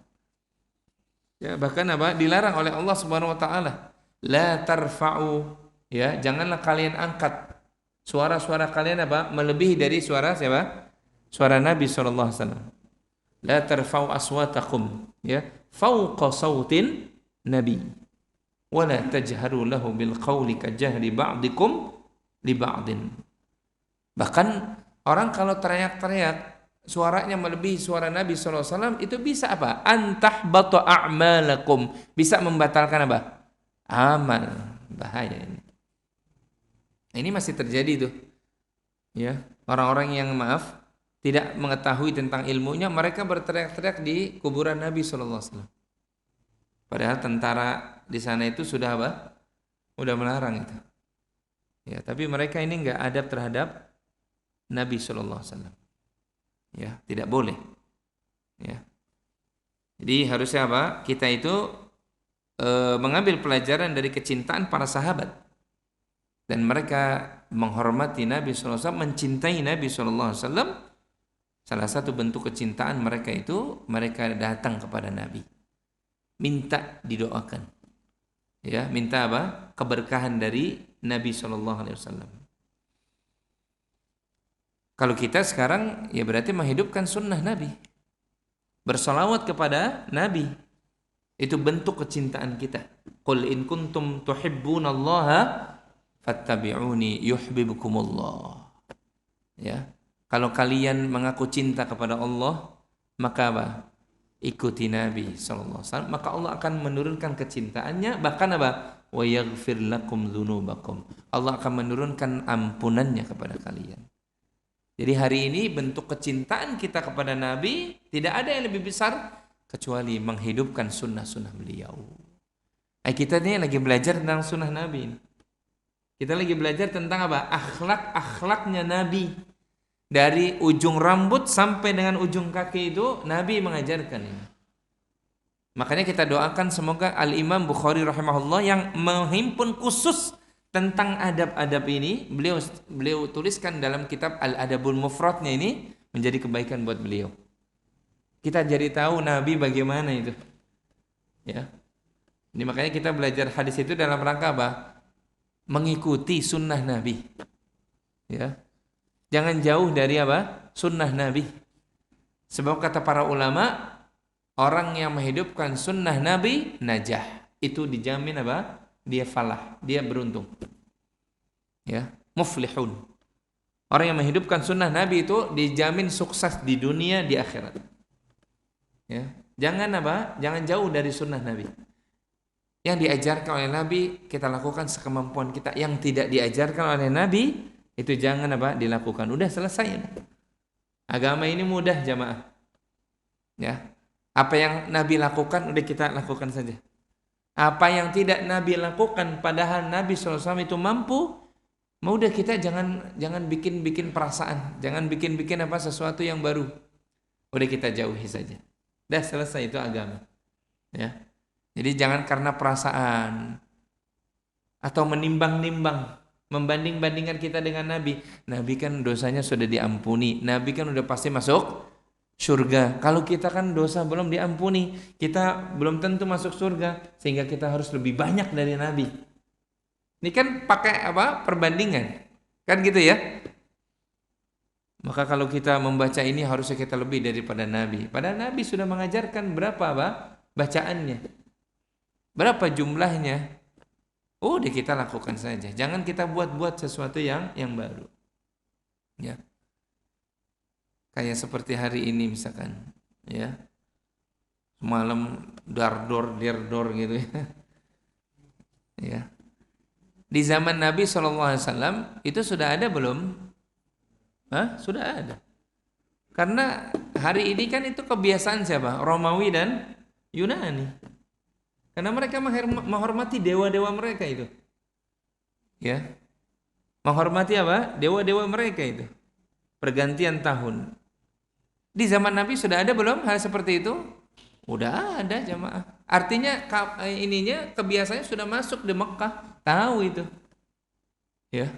Ya bahkan dilarang oleh Allah Subhanahu wa taala. La tarfa'u, ya, janganlah kalian angkat suara-suara kalian melebihi dari suara siapa? Suara Nabi sallallahu alaihi wasallam. La tarfa'u aswatakum, ya, fawqa sautin nabi. Wa la tajharu lahu bil qawli ka jahri ba'dikum li ba'din. Bahkan orang kalau teriak-teriak suaranya melebihi suara Nabi sallallahu alaihi wasallam itu bisa antahbata a'malakum, bisa membatalkan amal. Bahaya ini. Ini masih terjadi tuh. Ya, orang-orang yang tidak mengetahui tentang ilmunya, mereka berteriak-teriak di kuburan Nabi sallallahu alaihi wasallam. Padahal tentara di sana itu sudah udah melarang itu. Ya, tapi mereka ini enggak adab terhadap Nabi sallallahu alaihi wasallam. Ya, tidak boleh. Ya. Jadi harusnya kita itu mengambil pelajaran dari kecintaan para sahabat. Dan mereka menghormati Nabi SAW, mencintai Nabi SAW. Salah satu bentuk kecintaan mereka itu, mereka datang kepada Nabi, minta didoakan. Ya, minta apa? Keberkahan dari Nabi SAW. Kalau kita sekarang ya berarti menghidupkan sunnah Nabi. Bersolawat kepada Nabi. Itu bentuk kecintaan kita. Qul in kuntum tuhibbunallaha fattabi'uni yuhibbukumullah. Ya. Kalau kalian mengaku cinta kepada Allah, maka apa? Ikuti Nabi SAW. Maka Allah akan menurunkan kecintaannya. Bahkan apa? Wa yaghfir lakum dzunubakum. Allah akan menurunkan ampunannya kepada kalian. Jadi hari ini bentuk kecintaan kita kepada Nabi tidak ada yang lebih besar kecuali menghidupkan sunnah-sunnah beliau. Kita ini lagi belajar tentang sunnah Nabi. Kita lagi belajar tentang apa? Akhlak-akhlaknya Nabi. Dari ujung rambut sampai dengan ujung kaki itu Nabi mengajarkan ini. Makanya kita doakan semoga Al-Imam Bukhari rahimahullah yang menghimpun khusus tentang adab-adab ini, beliau tuliskan dalam kitab Al-Adabul Mufradnya ini menjadi kebaikan buat beliau. Kita jadi tahu Nabi bagaimana itu. Ya. Ini makanya kita belajar hadis itu dalam rangka apa? Mengikuti sunnah Nabi. Ya. Jangan jauh dari apa? Sunnah Nabi. Sebab kata para ulama, orang yang menghidupkan sunnah Nabi najah. Itu dijamin apa? Dia falah, dia beruntung. Ya, muflihun. Orang yang menghidupkan sunnah Nabi itu dijamin sukses di dunia, di akhirat. Ya, jangan apa? Jangan jauh dari sunnah Nabi. Yang diajarkan oleh Nabi kita lakukan sekemampuan kita. Yang tidak diajarkan oleh Nabi itu jangan apa? Dilakukan. Udah selesai. Agama ini mudah jamaah. Ya, apa yang Nabi lakukan udah kita lakukan saja. Apa yang tidak Nabi lakukan padahal Nabi SAW itu mampu, udah kita jangan bikin perasaan, jangan bikin apa sesuatu yang baru. Udah kita jauhi saja. Dah selesai, itu agama. Ya. Jadi jangan karena perasaan atau menimbang-nimbang, membanding-bandingkan kita dengan Nabi. Nabi kan dosanya sudah diampuni. Nabi kan udah pasti masuk surga. Kalau kita kan dosa belum diampuni, kita belum tentu masuk surga, sehingga kita harus lebih banyak dari Nabi. Ini kan pakai apa? Perbandingan. Kan gitu ya? Maka kalau kita membaca ini harusnya kita lebih daripada Nabi. Padahal Nabi sudah mengajarkan berapa apa? Bacaannya. Berapa jumlahnya? Udah kita lakukan saja. Jangan kita buat sesuatu yang baru. Ya. Kayak seperti hari ini misalkan, ya, malam dardor gitu ya. Ya. Di zaman Nabi SAW itu sudah ada belum? Sudah ada. Karena hari ini kan itu kebiasaan siapa? Romawi dan Yunani. Karena mereka menghormati dewa-dewa mereka itu. Ya. Menghormati apa? Dewa-dewa mereka itu. Pergantian tahun. Di zaman Nabi sudah ada belum hal seperti itu? Udah ada jamaah. Artinya kebiasaannya sudah masuk di Mekah. Tahu itu. Ya.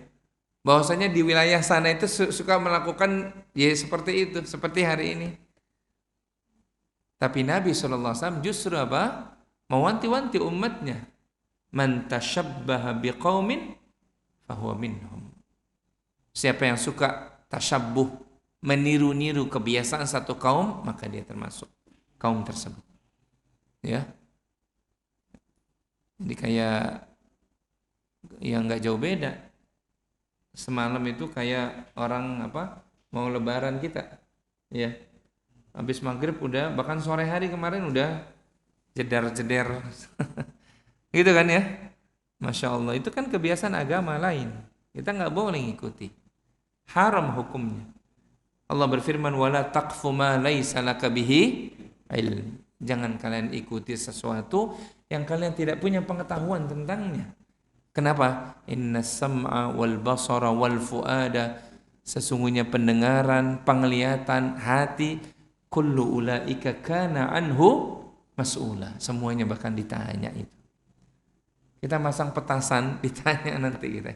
Bahwasanya di wilayah sana itu suka melakukan ya seperti itu, seperti hari ini. Tapi Nabi SAW justru apa? Mewanti-wanti umatnya. Man tashabbaha biqaumin fahuwa minhum. Siapa yang suka tasyabbuh, meniru-niru kebiasaan satu kaum, maka dia termasuk kaum tersebut. Ya. Jadi kayak yang nggak jauh beda. Semalam itu kayak orang mau lebaran kita. Ya. Habis maghrib udah, bahkan sore hari kemarin udah jedar-jeder. Gitu kan ya. Masya Allah, itu kan kebiasaan agama lain. Kita nggak boleh ngikuti. Haram hukumnya. Allah berfirman, wala taqfu ma laisa laka bihi ilm. Jangan kalian ikuti sesuatu yang kalian tidak punya pengetahuan tentangnya. Kenapa? Inna sam'a wal basara wal fuada, sesungguhnya pendengaran, penglihatan, hati, kullu ulaika kana anhu mas'ula. Semuanya bahkan ditanya itu. Kita masang petasan, ditanya nanti kita.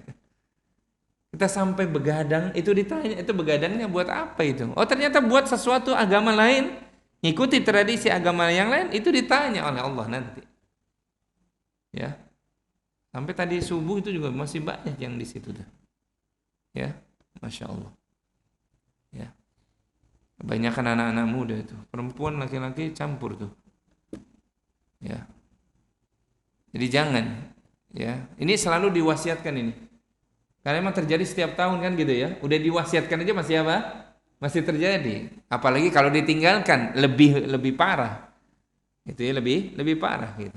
Kita sampai begadang, itu ditanya, itu begadangnya buat apa itu? Oh ternyata buat sesuatu agama lain, ngikuti tradisi agama yang lain, itu ditanya oleh Allah nanti. Ya. Sampai tadi subuh itu juga masih banyak yang di situ tuh. Ya, Masya Allah. Ya, kebanyakan anak-anak muda itu, perempuan laki-laki campur tuh. Ya, jadi jangan. Ya, ini selalu diwasiatkan ini. Karena memang terjadi setiap tahun kan gitu ya. Udah diwasiatkan aja masih apa? Masih terjadi. Apalagi kalau ditinggalkan lebih lebih parah. Itu ya lebih parah gitu.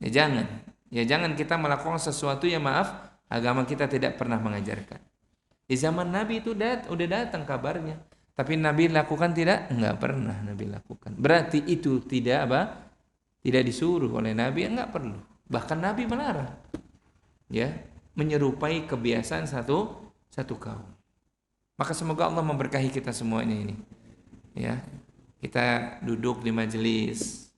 Ya jangan. Ya jangan kita melakukan sesuatu yang maaf agama kita tidak pernah mengajarkan. Di zaman Nabi itu udah datang kabarnya. Tapi Nabi lakukan tidak? Enggak pernah Nabi lakukan. Berarti itu tidak apa? Tidak disuruh oleh Nabi, enggak perlu. Bahkan Nabi melarang. Ya, menyerupai kebiasaan satu kaum. Maka semoga Allah memberkahi kita semuanya ini. Ya, kita duduk di majelis,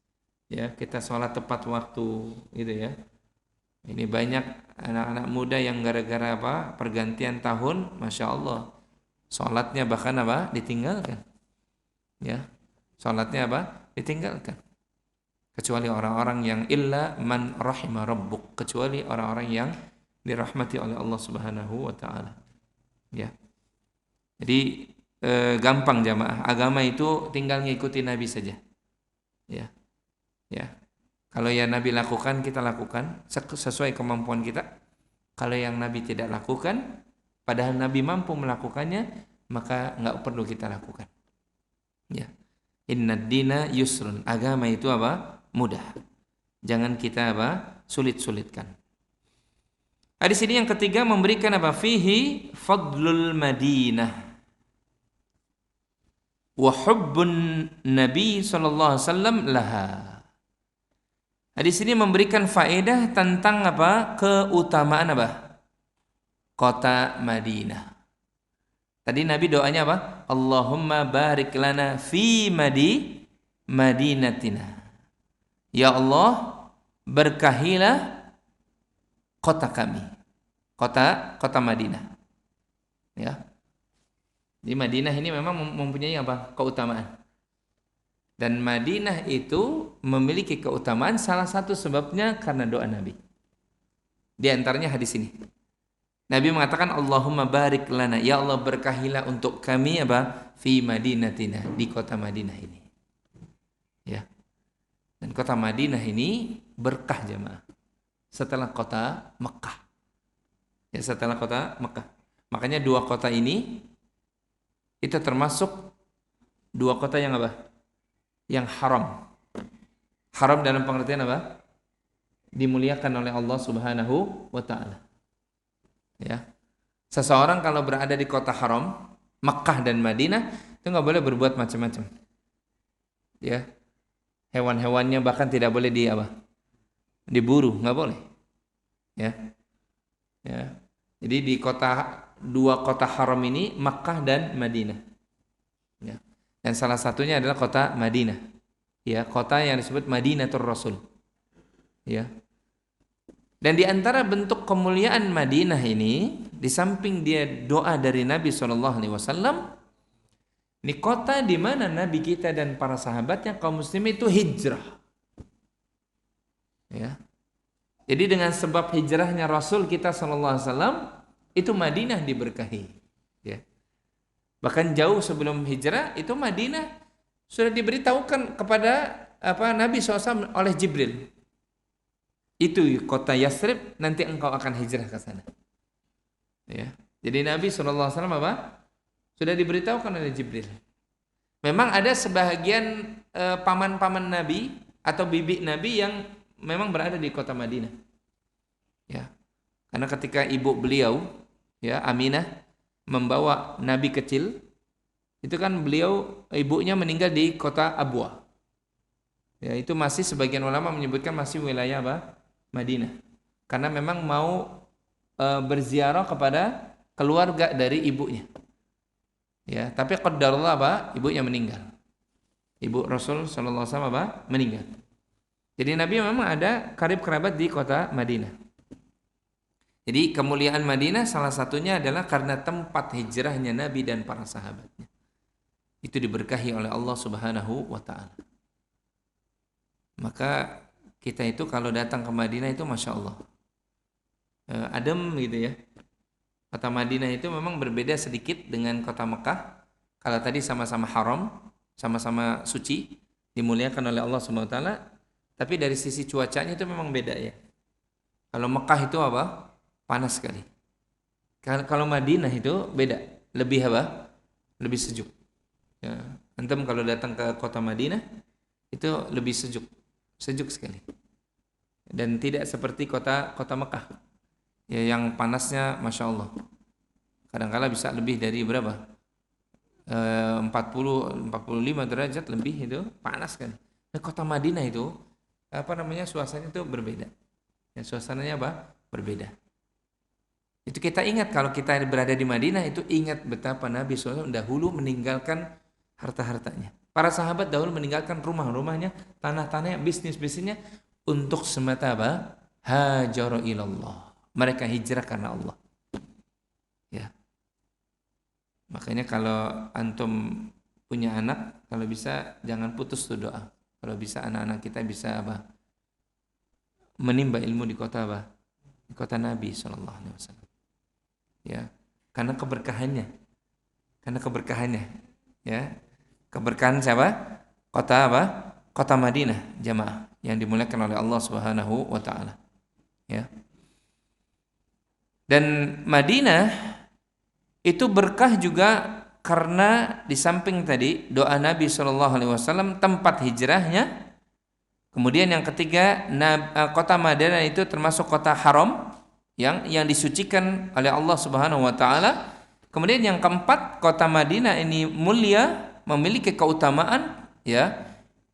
ya, kita sholat tepat waktu, gitu ya. Ini banyak anak-anak muda yang gara-gara apa? Pergantian tahun, masya Allah, sholatnya bahkan apa? Ditinggalkan. Ya, sholatnya apa? Ditinggalkan. Kecuali orang-orang yang illa man rahima rabbuk, kecuali orang-orang yang dirahmati oleh Allah Subhanahu wa taala. Ya. Jadi gampang jamaah. Agama itu tinggal ngikuti Nabi saja. Ya. Ya. Kalau yang Nabi lakukan kita lakukan sesuai kemampuan kita. Kalau yang Nabi tidak lakukan padahal Nabi mampu melakukannya, maka enggak perlu kita lakukan. Ya. Innad dina yusrun. Agama itu apa? Mudah. Jangan kita apa? Sulit-sulitkan. Hadis ini yang ketiga memberikan apa? Fihi fadlul Madinah wa hubbun Nabi sallallahu alaihi wasallam laha. Hadis ini memberikan faedah tentang apa? Keutamaan apa? Kota Madinah. Tadi Nabi doanya apa? Allahumma barik lana fi Madinatina. Ya Allah, berkahilah kota kami, kota Madinah. Ya, di Madinah ini memang mempunyai apa? Keutamaan. Dan Madinah itu memiliki keutamaan salah satu sebabnya karena doa Nabi. Di antaranya hadis ini. Nabi mengatakan Allahumma barik lana, ya Allah berkahilah untuk kami apa? Fi Madinatina, di kota Madinah ini. Ya. Dan kota Madinah ini berkah jemaah. Setelah kota Mekah. Ya, setelah kota Mekah. Makanya dua kota ini itu termasuk dua kota yang apa? Yang haram. Haram dalam pengertian apa? Dimuliakan oleh Allah Subhanahu wa taala. Ya. Seseorang kalau berada di kota haram, Mekah dan Madinah, itu enggak boleh berbuat macam-macam. Ya. Hewan-hewannya bahkan tidak boleh diburu, nggak boleh. Ya. Ya. Jadi di dua kota haram ini Makkah dan Madinah. Ya. Dan salah satunya adalah kota Madinah. Ya, kota yang disebut Madinatul Rasul. Ya. Dan di antara bentuk kemuliaan Madinah ini, di samping dia doa dari Nabi SAW, ini kota di mana Nabi kita dan para sahabatnya kaum muslimin itu hijrah. Ya. Jadi dengan sebab hijrahnya Rasul kita sallallahu alaihi wasallam itu Madinah diberkahi. Ya. Bahkan jauh sebelum hijrah itu Madinah sudah diberitahukan kepada Nabi SAW oleh Jibril. Itu kota Yathrib, nanti engkau akan hijrah ke sana. Ya. Jadi Nabi SAW sudah diberitahukan oleh Jibril. Memang ada sebahagian paman-paman Nabi atau bibi Nabi yang memang berada di kota Madinah. Ya. Karena ketika ibu beliau, ya, Aminah membawa Nabi kecil, itu kan ibunya meninggal di kota Abwa. Ya, itu masih sebagian ulama menyebutkan masih wilayah Madinah. Karena memang mau berziarah kepada keluarga dari ibunya. Ya, tapi qadarullah ibunya meninggal. Ibu Rasul sallallahu alaihi wasallam meninggal. Jadi Nabi memang ada karib kerabat di kota Madinah. Jadi kemuliaan Madinah salah satunya adalah karena tempat hijrahnya Nabi dan para sahabatnya. Itu diberkahi oleh Allah Subhanahu wa taala. Maka kita itu kalau datang ke Madinah itu Masya Allah. adem gitu ya. Kota Madinah itu memang berbeda sedikit dengan kota Mekah. Kalau tadi sama-sama haram, sama-sama suci, dimuliakan oleh Allah Subhanahu wa taala, tapi dari sisi cuacanya itu memang beda ya. Kalau Mekah itu apa? Panas sekali. Kalau Madinah itu beda, lebih apa? Lebih sejuk. Ya. Antum kalau datang ke kota Madinah itu lebih sejuk, sejuk sekali. Dan tidak seperti kota Mekah, ya yang panasnya masya Allah. Kadang-kala bisa lebih dari berapa? 45 derajat lebih, itu panas kan. Nah, kota Madinah itu suasananya itu berbeda. Ya, suasananya apa? Berbeda. Itu kita ingat kalau kita berada di Madinah itu ingat betapa Nabi SAW dahulu meninggalkan harta-hartanya. Para sahabat dahulu meninggalkan rumah-rumahnya, tanah-tanahnya, bisnis-bisnisnya untuk semata apa? Hajaru ilallah. Mereka hijrah karena Allah. Ya. Makanya kalau antum punya anak, kalau bisa jangan putus tuh doa. Kalau bisa anak-anak kita bisa apa? Menimba ilmu di kota apa? Di kota Nabi SAW. Ya, karena keberkahannya. Ya. Keberkahan siapa? Kota apa? Kota Madinah, jamaah yang dimuliakan oleh Allah Subhanahu wa taala. Ya. Dan Madinah itu berkah juga karena di samping tadi doa Nabi SAW tempat hijrahnya. Kemudian yang ketiga, kota Madinah itu termasuk kota haram yang disucikan oleh Allah Subhanahu wa taala. Kemudian yang keempat, kota Madinah ini mulia, memiliki keutamaan ya.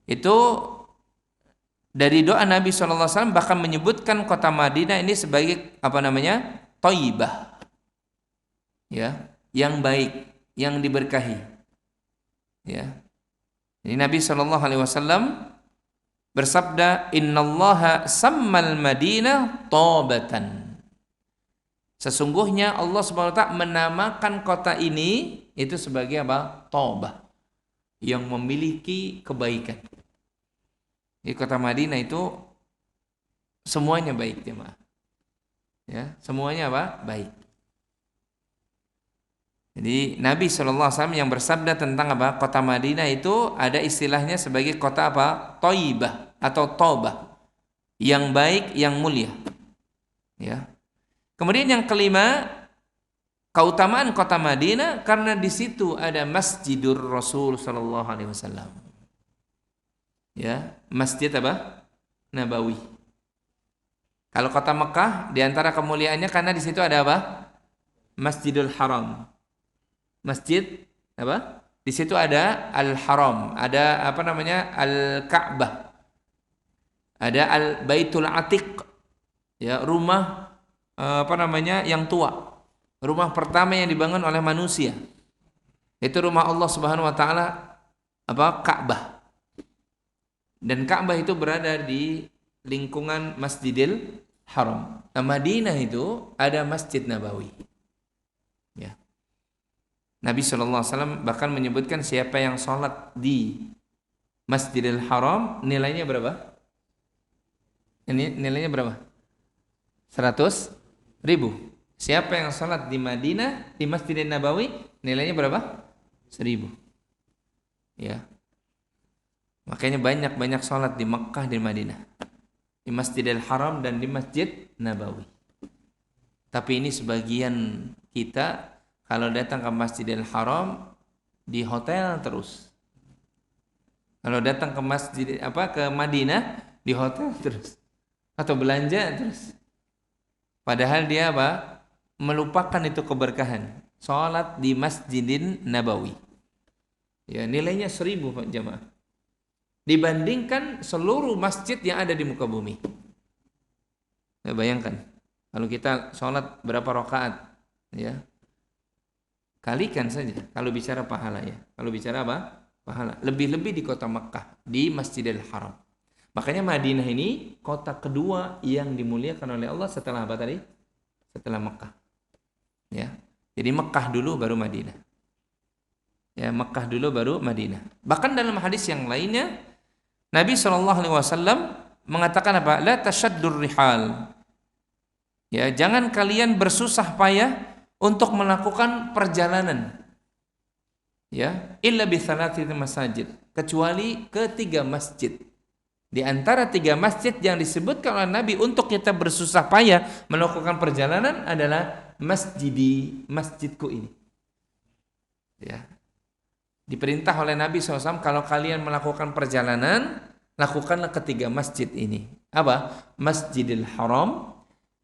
Itu dari doa Nabi SAW bahkan menyebutkan kota Madinah ini sebagai Thayyibah. Ya, yang baik, yang diberkahi. Ya. Ini Nabi SAW bersabda, "Innallaha sammal Madinah Thabatan." Sesungguhnya Allah Subhanahu wa taala menamakan kota ini itu sebagai apa? Thabah, yang memiliki kebaikan. Di kota Madinah itu semuanya baik, jemaah. Ya, semuanya apa? Baik. Jadi Nabi SAW yang bersabda tentang apa? Kota Madinah itu ada istilahnya sebagai kota apa? Thayyibah atau Thaubah, yang baik, yang mulia. Ya. Kemudian yang kelima, keutamaan kota Madinah karena di situ ada Masjidur Rasul sallallahu alaihi wasallam. Ya, masjid apa? Nabawi. Kalau kota Mekah di antara kemuliaannya karena di situ ada apa? Masjidul Haram. Masjid apa? Di situ ada Al-Haram, ada Al-Ka'bah. Ada Al-Baitul Atiq. Ya, rumah yang tua. Rumah pertama yang dibangun oleh manusia. Itu rumah Allah Subhanahu wa taala Ka'bah. Dan Ka'bah itu berada di lingkungan Masjidil Haram. Nah, Madinah itu ada Masjid Nabawi. Ya. Nabi SAW bahkan menyebutkan siapa yang sholat di Masjidil Haram nilainya berapa? Ini nilainya berapa? 100.000. Siapa yang sholat di Madinah di Masjidil Nabawi nilainya berapa? 1.000. Ya. Makanya banyak sholat di Makkah, di Madinah, di Masjidil Haram dan di Masjid Nabawi. Tapi ini sebagian kita kalau datang ke Masjidil Haram di hotel terus. Kalau datang ke ke Madinah di hotel terus. Atau belanja terus. Padahal dia melupakan itu keberkahan. Salat di Masjidin Nabawi. Ya, nilainya 1.000 Pak jamaah. Dibandingkan seluruh masjid yang ada di muka bumi. Ya, bayangkan kalau kita salat berapa rakaat, ya. Kalikan saja kalau bicara pahala ya. Kalau bicara apa? Pahala. Lebih-lebih di kota Makkah, di Masjidil Haram. Makanya Madinah ini kota kedua yang dimuliakan oleh Allah setelah apa tadi? Setelah Makkah. Ya. Jadi Makkah dulu baru Madinah. Ya, Makkah dulu baru Madinah. Bahkan dalam hadis yang lainnya Nabi SAW mengatakan apa? La tashaddur rihal Ya, jangan kalian bersusah payah untuk melakukan perjalanan. Ya, illa bi thalathati masajid, kecuali ketiga masjid. Di antara tiga masjid yang disebutkan oleh Nabi untuk kita bersusah payah melakukan perjalanan adalah masjidku ini. Ya. Diperintah oleh Nabi SAW, kalau kalian melakukan perjalanan, lakukanlah ketiga masjid ini. Apa? Masjidil Haram,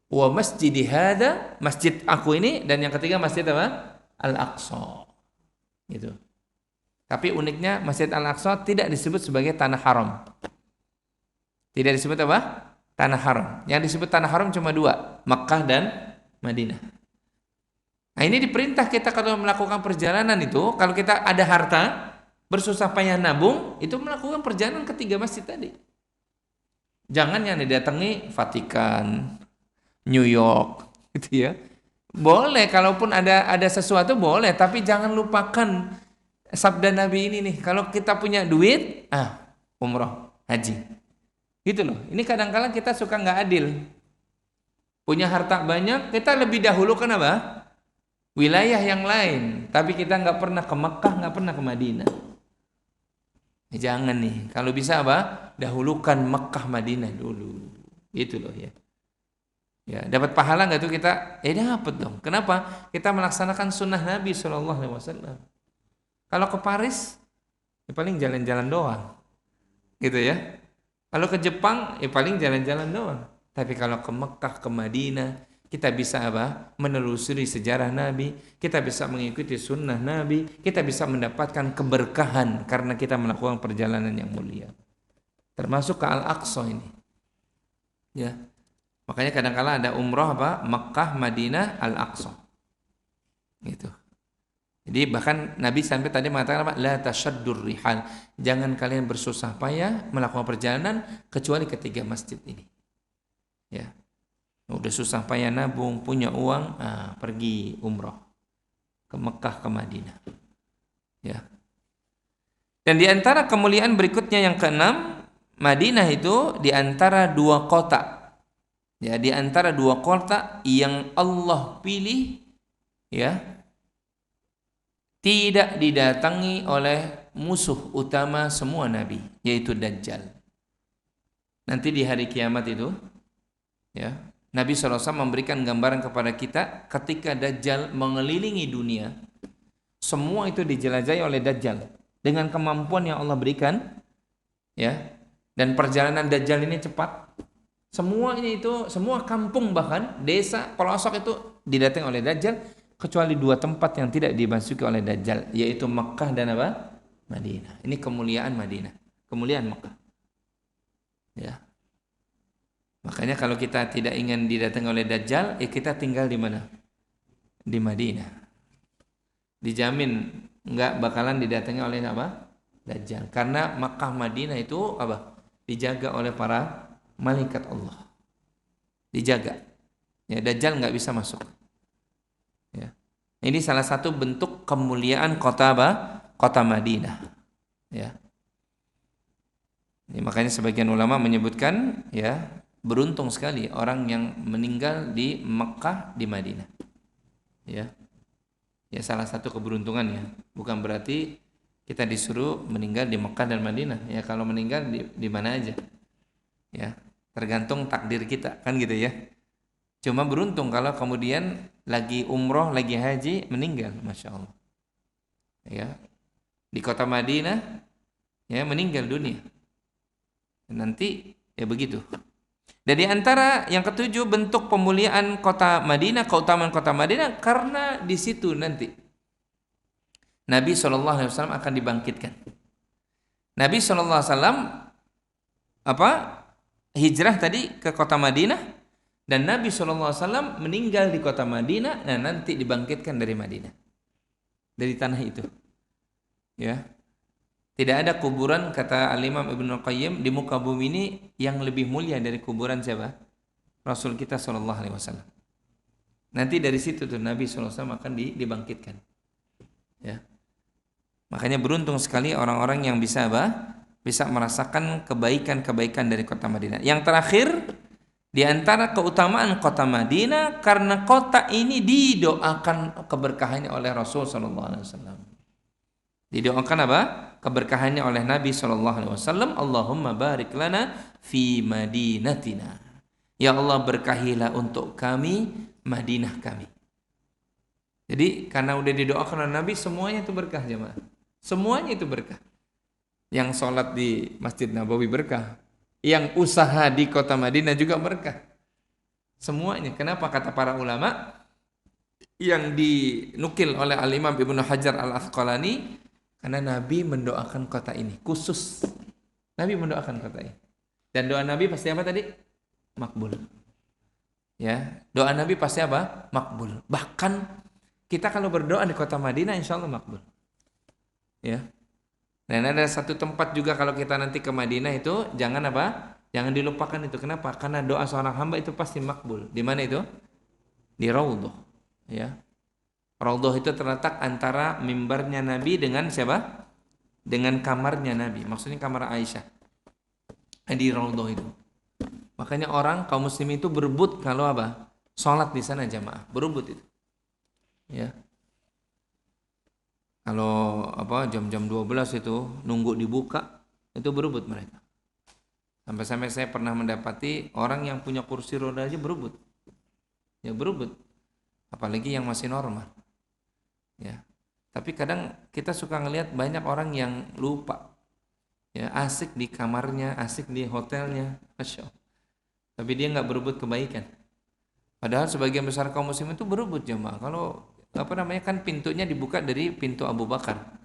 wa masjidi hada, masjid aku ini, dan yang ketiga masjid apa? Al-Aqsa. Gitu. Tapi uniknya Masjid Al-Aqsa tidak disebut sebagai tanah haram. Tidak disebut apa? Tanah haram. Yang disebut tanah haram cuma dua, Makkah dan Madinah. Nah, ini diperintah kita kalau melakukan perjalanan itu, kalau kita ada harta, bersusah payah nabung, itu melakukan perjalanan ke tiga masjid tadi. Jangan yang didatangi Vatikan, New York, gitu ya. Boleh, kalaupun ada sesuatu boleh, tapi jangan lupakan sabda Nabi ini nih. Kalau kita punya duit, umroh, haji. Gitu loh. Ini kadang-kadang kita suka nggak adil. Punya harta banyak, kita lebih dahulukan apa? Wilayah yang lain. Tapi kita nggak pernah ke Mekah, nggak pernah ke Madinah. Jangan nih. Kalau bisa apa? Dahulukan Mekah, Madinah dulu. Gitu loh ya. Ya, dapat pahala nggak tuh kita? Dapat dong. Kenapa? Kita melaksanakan sunnah Nabi SAW. Kalau ke Paris, paling jalan-jalan doang, gitu ya. Kalau ke Jepang, paling jalan-jalan doang. Tapi kalau ke Mekah, ke Madinah, kita bisa apa? Menelusuri sejarah Nabi, kita bisa mengikuti sunnah Nabi, kita bisa mendapatkan keberkahan karena kita melakukan perjalanan yang mulia. Termasuk ke Al-Aqsa ini. Ya. Makanya kadang-kala ada umroh apa? Mekah, Madinah, Al-Aqsa. Gitu. Jadi bahkan Nabi sampai tadi mengatakan apa? La tasyaddur rihal. Jangan kalian bersusah payah melakukan perjalanan kecuali ketiga masjid ini. Ya. Udah susah payah nabung, punya uang, pergi umroh ke Mekah, ke Madinah. Ya. Dan di antara kemuliaan berikutnya yang keenam, Madinah itu di antara dua kota. Ya, di antara dua kota yang Allah pilih, ya, tidak didatangi oleh musuh utama semua nabi, yaitu Dajjal. Nanti di hari kiamat itu, ya, Nabi SAW memberikan gambaran kepada kita ketika Dajjal mengelilingi dunia, semua itu dijelajahi oleh Dajjal dengan kemampuan yang Allah berikan, ya, dan perjalanan Dajjal ini cepat. Semua kampung bahkan desa pelosok itu didatangi oleh Dajjal, kecuali dua tempat yang tidak dimasuki oleh Dajjal, yaitu Makkah dan apa? Madinah. Ini kemuliaan Madinah, kemuliaan Makkah. Ya. Makanya kalau kita tidak ingin didatangi oleh Dajjal, kita tinggal di mana? Di Madinah. Dijamin enggak bakalan didatangi oleh apa? Dajjal. Karena Makkah Madinah itu apa? Dijaga oleh para malaikat Allah, dijaga. Ya, Dajjal nggak bisa masuk. Ya. Ini salah satu bentuk kemuliaan kota apa? Kota Madinah. Ya. Ini makanya sebagian ulama menyebutkan, ya, beruntung sekali orang yang meninggal di Mekah, di Madinah. Ya. Ya, salah satu keberuntungannya. Bukan berarti kita disuruh meninggal di Mekah dan Madinah. Ya, kalau meninggal di mana aja. Ya. Tergantung takdir kita, kan gitu ya. Cuma beruntung kalau kemudian lagi umroh, lagi haji, meninggal, Masya Allah. Ya, di kota Madinah, ya, meninggal dunia. Nanti ya begitu. Dan di antara yang ketujuh bentuk pemuliaan kota Madinah, keutamaan kota Madinah, karena di situ nanti Nabi SAW akan dibangkitkan. Nabi SAW hijrah tadi ke kota Madinah, dan Nabi SAW meninggal di kota Madinah, dan nanti dibangkitkan dari Madinah, dari tanah itu. Ya, tidak ada kuburan, kata Al-Imam Ibnu Qayyim, di muka bumi ini yang lebih mulia dari kuburan siapa? Rasul kita SAW. Nanti dari situ tuh Nabi SAW akan dibangkitkan. Ya, makanya beruntung sekali orang-orang yang bisa merasakan kebaikan-kebaikan dari kota Madinah. Yang terakhir, Di antara keutamaan kota Madinah karena kota ini didoakan keberkahannya oleh Rasul sallallahu alaihi wasallam. Didoakan apa? Keberkahannya oleh Nabi sallallahu alaihi wasallam, Allahumma barik lana fi madinatina. Ya Allah, berkahilah untuk kami Madinah kami. Jadi karena udah didoakan oleh Nabi, semuanya itu berkah jemaah. Semuanya itu berkah. Yang sholat di Masjid Nabawi berkah. Yang usaha di kota Madinah juga berkah. Semuanya. Kenapa? Kata para ulama yang dinukil oleh Al-Imam Ibnu Hajar Al-Asqalani, karena Nabi mendoakan kota ini khusus. Nabi mendoakan kota ini. Dan doa Nabi pasti apa tadi? Makbul. Ya, doa Nabi pasti apa? Makbul. Bahkan kita kalau berdoa di kota Madinah insya Allah makbul. Ya. Dan ada satu tempat juga kalau kita nanti ke Madinah itu jangan apa? Jangan dilupakan itu. Kenapa? Karena doa seorang hamba itu pasti makbul. Di mana itu? Di Raudhah. Ya. Raudhah itu terletak antara mimbarnya Nabi dengan siapa? Dengan kamarnya Nabi. Maksudnya kamar Aisyah. Di Raudhah itu. Makanya orang kaum muslim itu berebut kalau apa? Sholat di sana jamaah. Berebut itu. Ya. Kalau apa jam-jam 12 itu nunggu dibuka, itu berebut mereka. Sampai-sampai saya pernah mendapati orang yang punya kursi roda aja berebut. Ya berebut. Apalagi yang masih normal. Ya. Tapi kadang kita suka ngelihat banyak orang yang lupa. Ya, asik di kamarnya, asik di hotelnya, Masya Allah. Tapi dia nggak berebut kebaikan. Padahal sebagian besar kaum muslim itu berebut jemaah. Kalau apa namanya kan pintunya dibuka dari pintu Abu Bakar.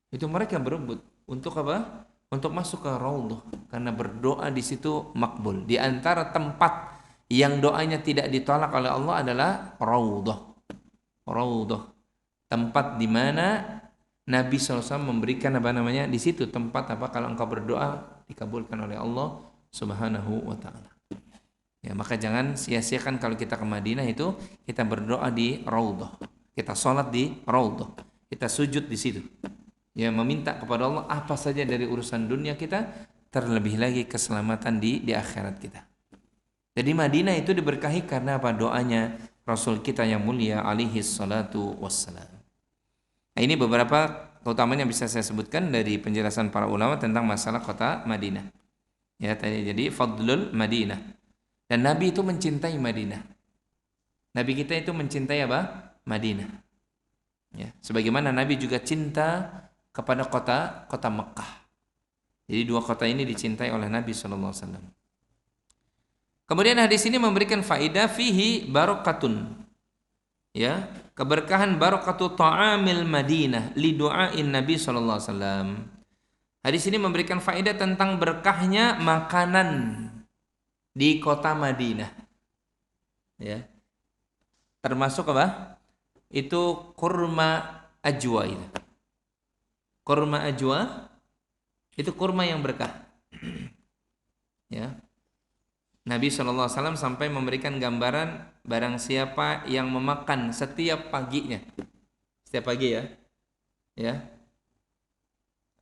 Itu mereka berebut untuk apa? Untuk masuk ke Raudhah karena berdoa di situ makbul. Di antara tempat yang doanya tidak ditolak oleh Allah adalah Raudhah. Raudhah. Tempat di mana Nabi SAW memberikan apa namanya? Di situ tempat apa kalau engkau berdoa dikabulkan oleh Allah Subhanahu wa taala. Ya, maka jangan sia-siakan kalau kita ke Madinah itu kita berdoa di Raudhah. Kita sholat di Raudhah. Kita sujud di situ. Ya, meminta kepada Allah apa saja dari urusan dunia kita, terlebih lagi keselamatan di akhirat kita. Jadi Madinah itu diberkahi karena apa? Doanya Rasul kita yang mulia alaihi salatu wassalam. Nah, ini beberapa keutamaan yang bisa saya sebutkan dari penjelasan para ulama tentang masalah kota Madinah. Ya, tadi jadi fadlul Madinah. Dan Nabi itu mencintai Madinah. Nabi kita itu mencintai apa? Madinah. Ya, sebagaimana Nabi juga cinta kepada kota Mekah. Jadi dua kota ini dicintai oleh Nabi SAW. Kemudian hadis ini memberikan faedah fihi barokatun. Ya, keberkahan barokatu ta'amil Madinah li du'ain Nabi SAW. Hadis ini memberikan faedah tentang berkahnya makanan di kota Madinah. Ya. Termasuk apa? Itu kurma ajwa itu. Kurma ajwa itu kurma yang berkah. Ya. Nabi SAW sampai memberikan gambaran barang siapa yang memakan setiap paginya. Setiap pagi ya. Ya.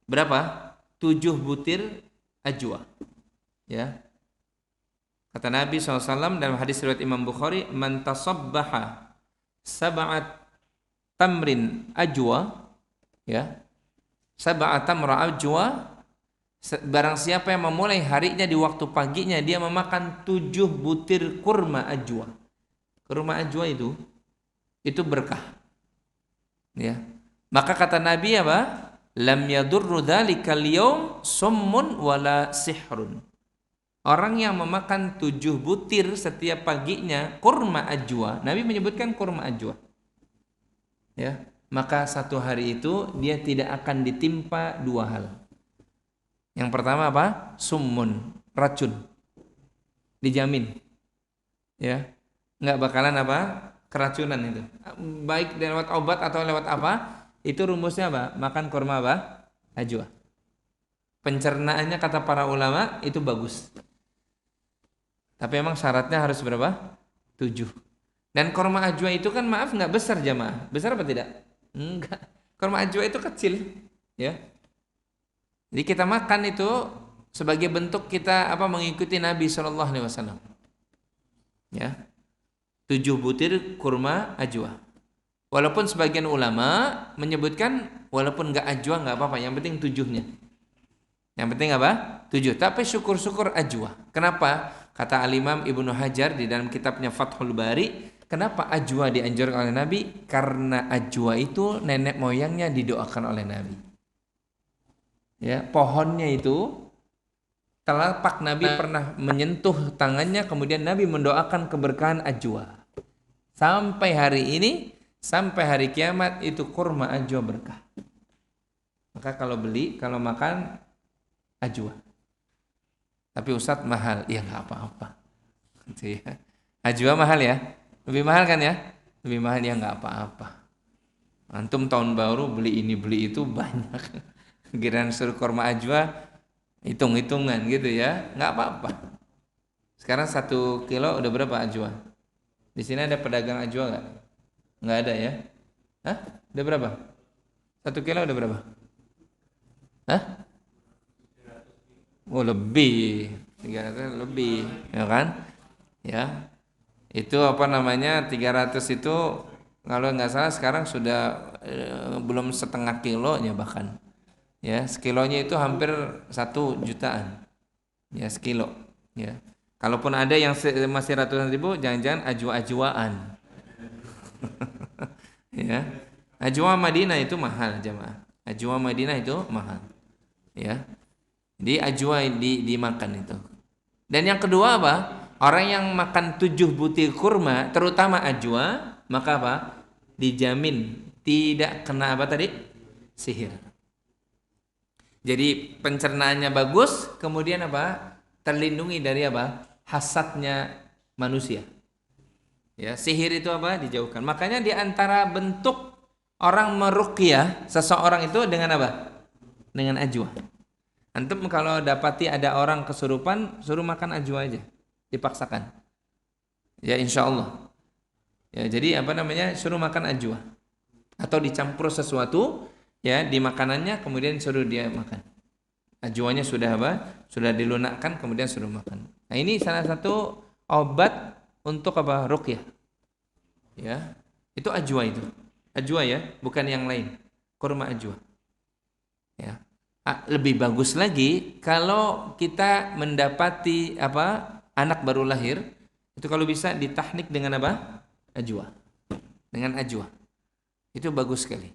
Berapa? 7 butir ajwa. Ya. Kata Nabi SAW dalam hadis riwayat Imam Bukhari, man tasabbaha sab'at tamrin ajwa, ya, sab'at tamra ajwa, barang siapa yang memulai harinya di waktu paginya dia memakan 7 butir kurma ajwa. Kurma ajwa itu berkah. Ya. Maka kata Nabi apa? Lam yadurru dzalikal yaum summun wala sihrun. Orang yang memakan 7 butir setiap paginya kurma ajwa, Nabi menyebutkan kurma ajwa. Ya, maka satu hari itu dia tidak akan ditimpa 2 hal. Yang pertama apa? Summun, racun. Dijamin. Ya. Enggak bakalan apa? Keracunan itu. Baik lewat obat atau lewat apa? Itu rumusnya apa? Makan kurma apa? Ajwa. Pencernaannya kata para ulama itu bagus. Tapi emang syaratnya harus berapa? 7. Dan kurma ajwa itu kan maaf nggak besar jamaah. Besar apa tidak? Enggak. Kurma ajwa itu kecil. Ya. Jadi kita makan itu sebagai bentuk kita apa mengikuti Nabi SAW. Ya, 7 butir kurma ajwa. Walaupun sebagian ulama menyebutkan walaupun nggak ajwa nggak apa-apa, yang penting 7-nya. Yang penting apa? 7. Tapi syukur-syukur ajwa. Kenapa? Kata Al-Imam Ibnu Hajar di dalam kitabnya Fathul Bari, kenapa ajwa dianjurkan oleh Nabi? Karena ajwa itu nenek moyangnya didoakan oleh Nabi. Ya, pohonnya itu telapak Nabi pernah menyentuh tangannya, kemudian Nabi mendoakan keberkahan ajwa. Sampai hari ini, sampai hari kiamat itu kurma ajwa berkah. Maka kalau beli, kalau makan ajwa. Tapi Ustadz mahal, ya nggak apa-apa. Gitu ya. Ajwa mahal ya, lebih mahal kan ya? Lebih mahal ya nggak apa-apa. Antum tahun baru beli ini beli itu banyak. Giliran suruh kurma ajwa, hitung-hitungan gitu ya, nggak apa-apa. Sekarang 1 kilo udah berapa ajwa? Di sini ada pedagang ajwa nggak? Nggak ada ya? Hah? Udah berapa? 1 kilo udah berapa? Hah? Oh lebih, 300 lebih, ya kan? Ya, itu apa namanya 300 itu kalau nggak salah sekarang sudah belum setengah kilonya bahkan. Ya, sekilonya itu hampir 1 jutaan. Ya, sekilo. Ya, kalaupun ada yang masih ratusan ribu, jangan-jangan ajwa-ajwaan. Ya, ajwa Madinah itu mahal jemaah. Ajwa Madinah itu mahal. Ya, di ajwa dimakan itu. Dan yang kedua apa? Orang yang makan 7 butir kurma, terutama ajwa, maka apa? Dijamin tidak kena apa tadi? Sihir. Jadi pencernaannya bagus, kemudian apa? Terlindungi dari apa? Hasadnya manusia. Ya, sihir itu apa? Dijauhkan. Makanya di antara bentuk orang meruqyah seseorang itu dengan apa? Dengan ajwa. Antum kalau dapati ada orang kesurupan, suruh makan ajwa aja, dipaksakan. Ya insya Allah. Ya jadi apa namanya, suruh makan ajwa atau dicampur sesuatu ya di makanannya, kemudian suruh dia makan. Ajwanya sudah apa? Sudah dilunakkan, kemudian suruh makan. Nah ini salah satu obat untuk apa? Ruqyah. Ya, itu ajwa itu. Ajwa ya, bukan yang lain. Kurma ajwa. Ya. Lebih bagus lagi kalau kita mendapati apa anak baru lahir itu kalau bisa ditahnik dengan apa ajwa, dengan ajwa itu bagus sekali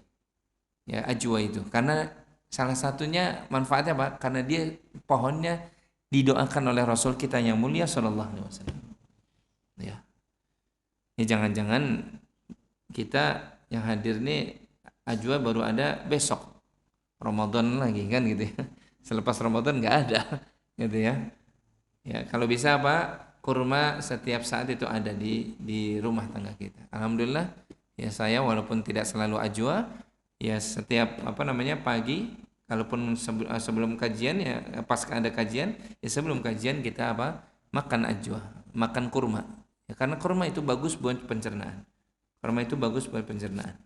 ya ajwa itu karena salah satunya manfaatnya apa karena dia pohonnya didoakan oleh Rasul kita yang mulia Shallallahu Alaihi Wasallam ya. Ini jangan-jangan kita yang hadir nih ajwa baru ada besok Ramadan lagi kan gitu ya. Selepas Ramadan nggak ada gitu ya. Ya kalau bisa apa kurma setiap saat itu ada di rumah tangga kita. Alhamdulillah ya saya walaupun tidak selalu ajwa ya setiap apa namanya pagi kalaupun sebelum kajian ya pas ada kajian ya sebelum kajian kita apa makan ajwa, makan kurma. Ya karena kurma itu bagus buat pencernaan. Kurma itu bagus buat pencernaan.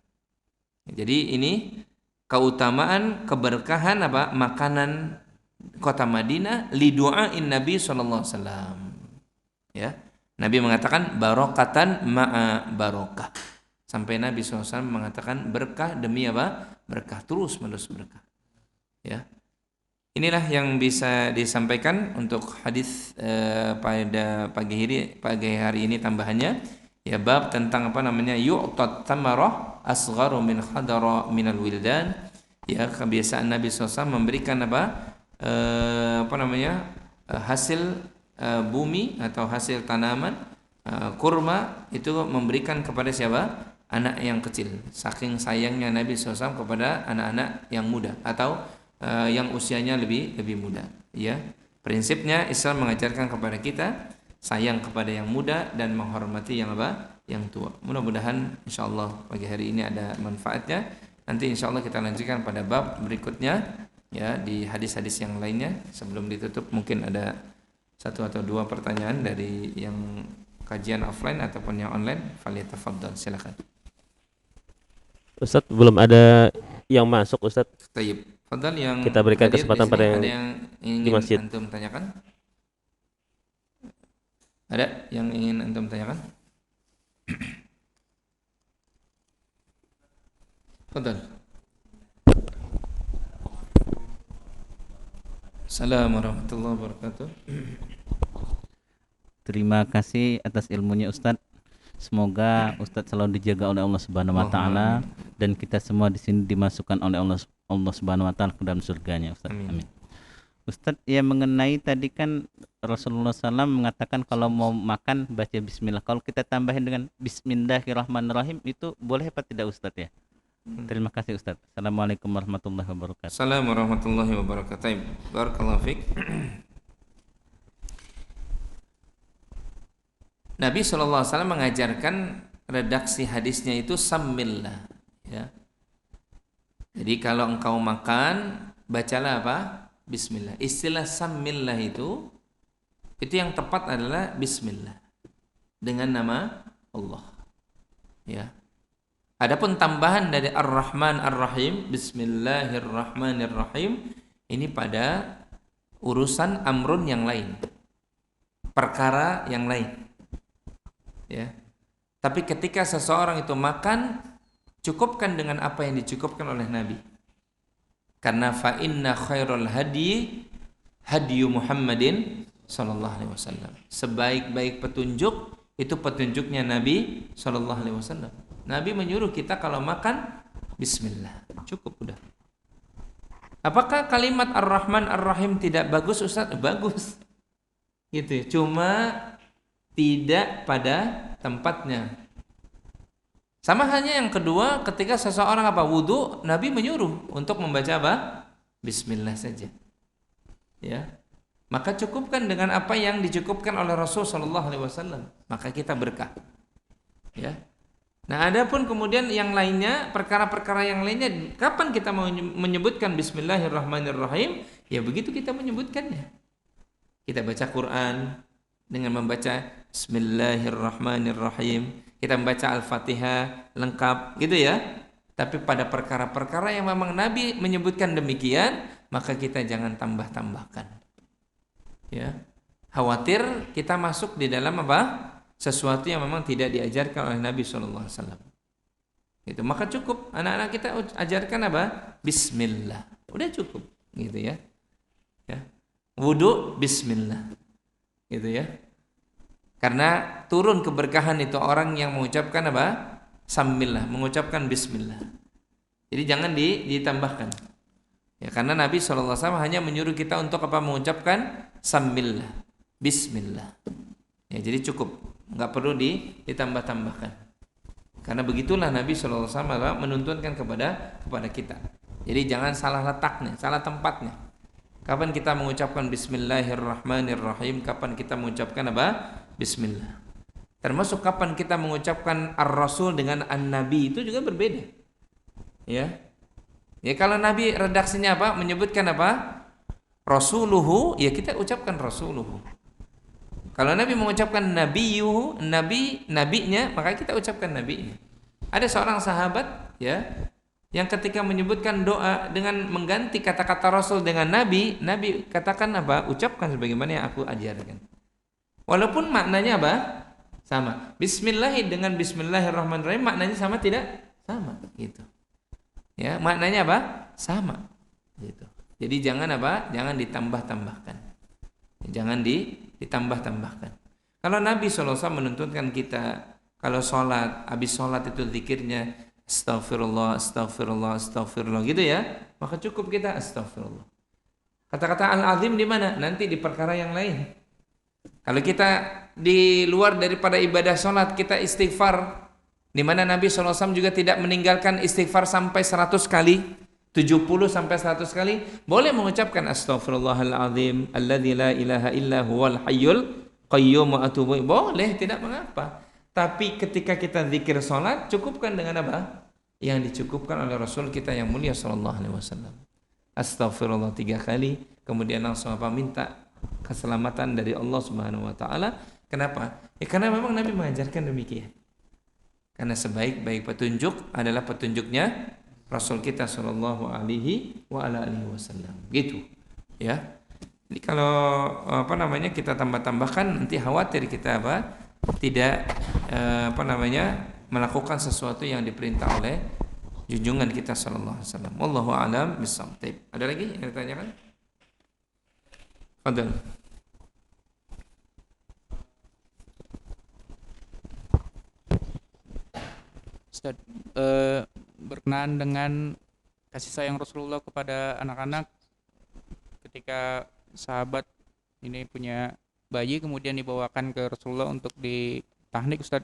Jadi ini keutamaan keberkahan apa makanan kota Madinah li du'ain Nabi sallallahu alaihi wasallam ya. Nabi mengatakan barokatan ma'a barokah. Sampai Nabi SAW mengatakan berkah demi apa? Berkah, terus menerus berkah. Ya. Inilah yang bisa disampaikan untuk hadis pada pagi hari ini tambahannya ya bab tentang apa namanya yu'tat tamarah asgharu min khadara minal wildan ya kebiasaan Nabi SAW memberikan apa namanya hasil bumi atau hasil tanaman kurma itu memberikan kepada siapa anak yang kecil saking sayangnya Nabi SAW kepada anak-anak yang muda atau yang usianya lebih muda ya prinsipnya Islam mengajarkan kepada kita sayang kepada yang muda dan menghormati yang tua. Mudah-mudahan insyaallah pagi hari ini ada manfaatnya. Nanti insyaallah kita lanjutkan pada bab berikutnya ya di hadis-hadis yang lainnya. Sebelum ditutup mungkin ada 1 atau 2 pertanyaan dari yang kajian offline ataupun yang online. Falyatafaddal, silakan. Ustadz belum ada yang masuk Ustadz. Tayyib. Fadal yang kita berikan hadir kesempatan di sini, pada ada yang ingin di masjid. antum tanyakan? Ada yang ingin antum tanyakan? Fadal. Assalamualaikum warahmatullahi wabarakatuh. Terima kasih atas ilmunya Ustadz. Semoga Ustadz selalu dijaga oleh Allah Subhanahu wa taala dan kita semua di sini dimasukkan oleh Allah Subhanahu wa taala ke dalam surganya Ustadz. Amin. Ustadz, ya mengenai tadi kan Rasulullah SAW mengatakan kalau mau makan baca bismillah. Kalau kita tambahin dengan bismillahirrahmanirrahim itu boleh apa tidak Ustadz ya? Terima kasih Ustadz. Assalamualaikum warahmatullahi wabarakatuh. Assalamualaikum warahmatullahi wabarakatuh. Barakallahu fiik. Nabi SAW mengajarkan redaksi hadisnya itu sammillah, ya. Jadi kalau engkau makan, bacalah apa? Bismillah. Istilah sammillah itu yang tepat adalah bismillah dengan nama Allah, ya. Adapun tambahan dari Ar-Rahman Ar-Rahim, Bismillahirrahmanirrahim, ini pada urusan amrun yang lain, perkara yang lain, ya. Tapi ketika seseorang itu makan, cukupkan dengan apa yang dicukupkan oleh Nabi. Karena fa inna khairul hadi hadiyu Muhammadin sallallahu alaihi wasallam. Sebaik-baik petunjuk itu petunjuknya Nabi sallallahu alaihi wasallam. Nabi menyuruh kita kalau makan bismillah. Cukup udah. Apakah kalimat Ar-Rahman Ar-Rahim tidak bagus Ustaz? Bagus. Gitu ya. Cuma tidak pada tempatnya. Sama hanya yang kedua, ketika seseorang wudu, Nabi menyuruh untuk membaca apa? Bismillah saja. Ya. Maka cukupkan dengan apa yang dicukupkan oleh Rasul sallallahu alaihi wasallam, maka kita berkah. Ya. Nah, adapun kemudian yang lainnya, perkara-perkara yang lainnya, kapan kita mau menyebutkan Bismillahirrahmanirrahim? Ya begitu kita menyebutkannya. Kita baca Quran dengan membaca Bismillahirrahmanirrahim. Kita membaca Al-Fatihah lengkap, gitu ya. Tapi pada perkara-perkara yang memang Nabi menyebutkan demikian, maka kita jangan tambah-tambahkan. Ya. Khawatir kita masuk di dalam apa? Sesuatu yang memang tidak diajarkan oleh Nabi SAW. Gitu. Maka cukup anak-anak kita ajarkan apa? Bismillah. Udah cukup, gitu ya. Ya. Wudu Bismillah. Gitu ya. Karena turun keberkahan itu orang yang mengucapkan apa? Sammillah, mengucapkan bismillah. Jadi jangan ditambahkan. Ya, karena Nabi SAW hanya menyuruh kita untuk apa? Mengucapkan sammillah, bismillah. Ya, jadi cukup, nggak perlu ditambah-tambahkan. Karena begitulah Nabi SAW menuntunkan kepada kita. Jadi jangan salah letaknya, salah tempatnya. Kapan kita mengucapkan Bismillahirrahmanirrahim? Kapan kita mengucapkan apa? Bismillah. Termasuk kapan kita mengucapkan Ar-Rasul dengan An-Nabi itu juga berbeda. Ya. Ya kalau Nabi redaksinya apa? Menyebutkan apa? Rasuluhu, ya kita ucapkan Rasuluhu. Kalau Nabi mengucapkan Nabiyuhu, nabinya, maka kita ucapkan nabinya. Ada seorang sahabat, ya, yang ketika menyebutkan doa dengan mengganti kata-kata Rasul dengan Nabi katakan apa? Ucapkan sebagaimana yang aku ajarkan. Walaupun maknanya apa? Sama. Bismillah dengan Bismillahirrahmanirrahim maknanya sama tidak? Sama, gitu. Ya, maknanya apa? Sama. Gitu. Jadi jangan apa? Jangan ditambah-tambahkan. Jangan ditambah-tambahkan. Kalau Nabi SAW menuntunkan kita kalau sholat, habis sholat itu zikirnya Astaghfirullah, Astaghfirullah, Astaghfirullah, gitu ya. Maka cukup kita Astaghfirullah. Kata-kata Al-Azim di mana? Nanti di perkara yang lain. Kalau kita di luar daripada ibadah sholat kita istighfar, di mana Nabi SAW juga tidak meninggalkan istighfar sampai 100 kali, 70 sampai 100 kali, boleh mengucapkan Astaghfirullahaladzim alladzi la ilaha illa huwal hayyul qayyum wa atubu. Boleh, tidak mengapa. Tapi ketika kita zikir sholat, cukupkan dengan apa? Yang dicukupkan oleh Rasul kita yang mulia sallallahu alaihi wasallam. Astaghfirullah 3 kali, kemudian langsung apa? Minta keselamatan dari Allah Subhanahu wa taala. Kenapa? Ya karena memang Nabi mengajarkan demikian. Karena sebaik-baik petunjuk adalah petunjuknya Rasul kita sallallahu alaihi wasallam. Gitu. Ya. Jadi kalau apa namanya kita tambah-tambahkan nanti khawatir kita apa tidak apa namanya melakukan sesuatu yang diperintah oleh junjungan kita sallallahu alaihi wasallam. Wallahu a'lam bishawab. Ada lagi yang ditanyakan? Fadhil. Ustaz, berkenaan dengan kasih sayang Rasulullah kepada anak-anak ketika sahabat ini punya bayi kemudian dibawakan ke Rasulullah untuk ditahnik, Ustaz.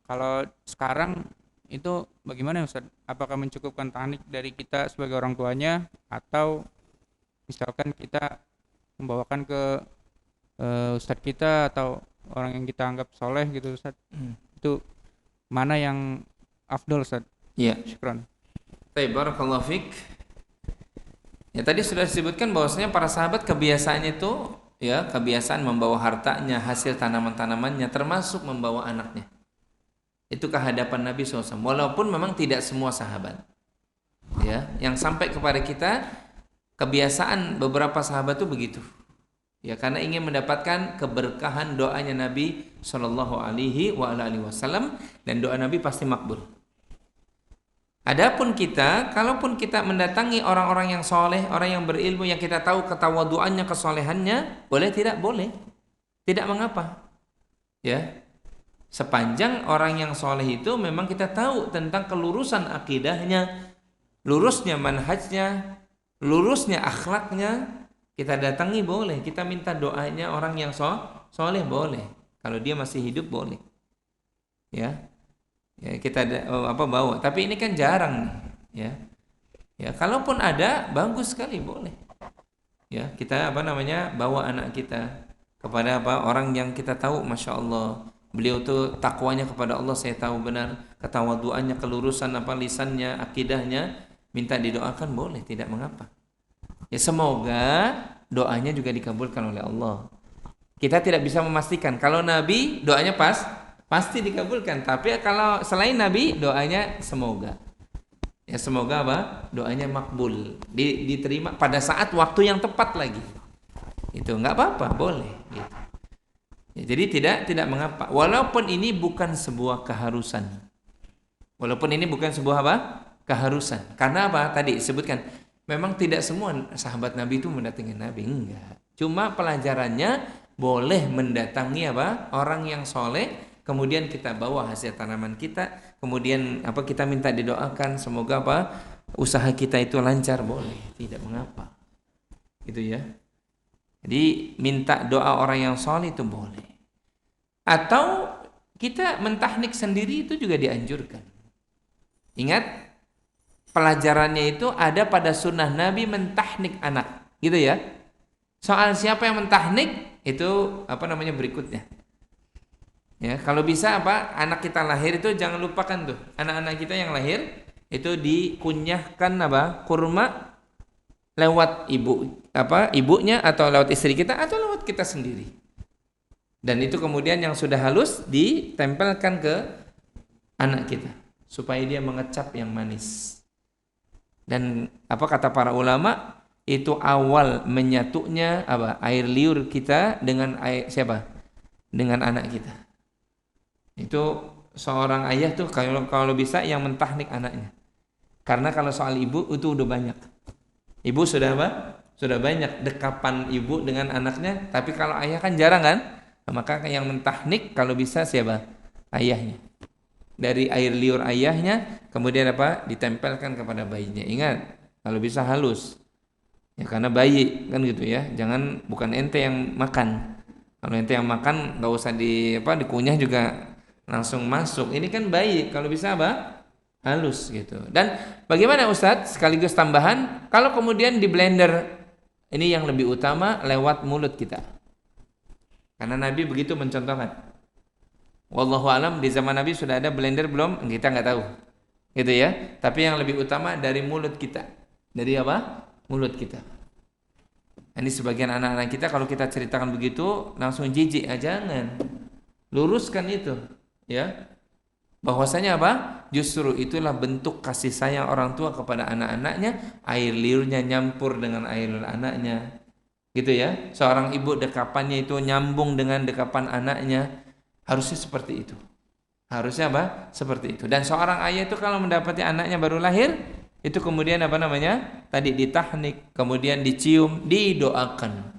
Kalau sekarang itu bagaimana, Ustaz? Apakah mencukupkan tahnik dari kita sebagai orang tuanya atau misalkan kita membawakan ke ustadz kita atau orang yang kita anggap soleh gitu, Ustaz? Itu mana yang afdol, Ustaz? Iya. Syukran. Baik, barakallahu fik. Ya tadi sudah disebutkan bahwasanya para sahabat kebiasaannya itu ya kebiasaan membawa hartanya, hasil tanaman-tanamannya, termasuk membawa anaknya. Itu kehadapan Nabi SAW. Walaupun memang tidak semua sahabat. Ya, yang sampai kepada kita kebiasaan beberapa sahabat itu begitu. Ya, karena ingin mendapatkan keberkahan doanya Nabi Shallallahu Alaihi Wasallam dan doa Nabi pasti makbul. Adapun kita, kalaupun kita mendatangi orang-orang yang soleh, orang yang berilmu, yang kita tahu ketawaduannya, kesolehannya, boleh tidak? Boleh. Tidak mengapa. Ya, sepanjang orang yang soleh itu memang kita tahu tentang kelurusan akidahnya, lurusnya manhajnya, lurusnya akhlaknya, kita datangi boleh. Kita minta doanya orang yang soleh boleh. Kalau dia masih hidup boleh. Ya. Ya, kita bawa, tapi ini kan jarang nih, ya. Ya, kalaupun ada bagus sekali boleh. Ya, kita bawa anak kita kepada orang yang kita tahu, masya Allah, beliau tuh takwanya kepada Allah saya tahu benar, ketawaduannya, kelurusan lisannya, akidahnya, minta didoakan boleh, tidak mengapa. Ya, semoga doanya juga dikabulkan oleh Allah. Kita tidak bisa memastikan kalau Nabi doanya pasti dikabulkan, tapi kalau selain Nabi doanya semoga. Ya, semoga doanya makbul, diterima pada saat waktu yang tepat lagi. Itu nggak apa-apa, boleh gitu. Ya, jadi tidak mengapa. Walaupun ini bukan sebuah keharusan. Keharusan. Karena apa? Tadi disebutkan memang tidak semua sahabat Nabi itu mendatangi Nabi, enggak. Cuma pelajarannya boleh mendatangi orang yang soleh. Kemudian kita bawa hasil tanaman kita, kemudian kita minta didoakan semoga usaha kita itu lancar, boleh, tidak mengapa. Gitu ya. Jadi minta doa orang yang soleh itu boleh. Atau kita mentahnik sendiri itu juga dianjurkan. Ingat, pelajarannya itu ada pada sunnah Nabi mentahnik anak, gitu ya. Soal siapa yang mentahnik itu berikutnya. Ya, kalau bisa anak kita lahir itu jangan lupakan tuh anak-anak kita yang lahir itu dikunyahkan kurma lewat ibunya atau lewat istri kita atau lewat kita sendiri. Dan itu kemudian yang sudah halus ditempelkan ke anak kita supaya dia mengecap yang manis. Dan kata para ulama itu awal menyatunya air liur kita dengan siapa? Dengan anak kita. Itu seorang ayah tuh kalau bisa yang mentahnik anaknya. Karena kalau soal ibu itu udah banyak. Ibu sudah sudah banyak dekapan ibu dengan anaknya, tapi kalau ayah kan jarang kan? Maka yang mentahnik kalau bisa siapa? Ayahnya. Dari air liur ayahnya kemudian ditempelkan kepada bayinya. Ingat, kalau bisa halus. Ya karena bayi kan gitu ya. Jangan bukan ente yang makan. Kalau ente yang makan enggak usah dikunyah juga langsung masuk. Ini kan bayi, kalau bisa halus gitu. Dan bagaimana Ustadz? Sekaligus tambahan, kalau kemudian di blender, ini yang lebih utama lewat mulut kita. Karena Nabi begitu mencontohkan. Wallahu alam, di zaman Nabi sudah ada blender belum? Kita nggak tahu. Gitu ya. Tapi yang lebih utama dari mulut kita. Dari mulut kita. Ini sebagian anak-anak kita kalau kita ceritakan begitu langsung jijik, jangan. Luruskan itu. Ya, bahwasanya justru itulah bentuk kasih sayang orang tua kepada anak-anaknya, air liurnya nyampur dengan air liur anaknya, gitu ya. Seorang ibu dekapannya itu nyambung dengan dekapan anaknya, harusnya seperti itu. Harusnya apa? Seperti itu. Dan seorang ayah itu kalau mendapati anaknya baru lahir, itu kemudian apa namanya? Tadi ditahnik, kemudian dicium, didoakan.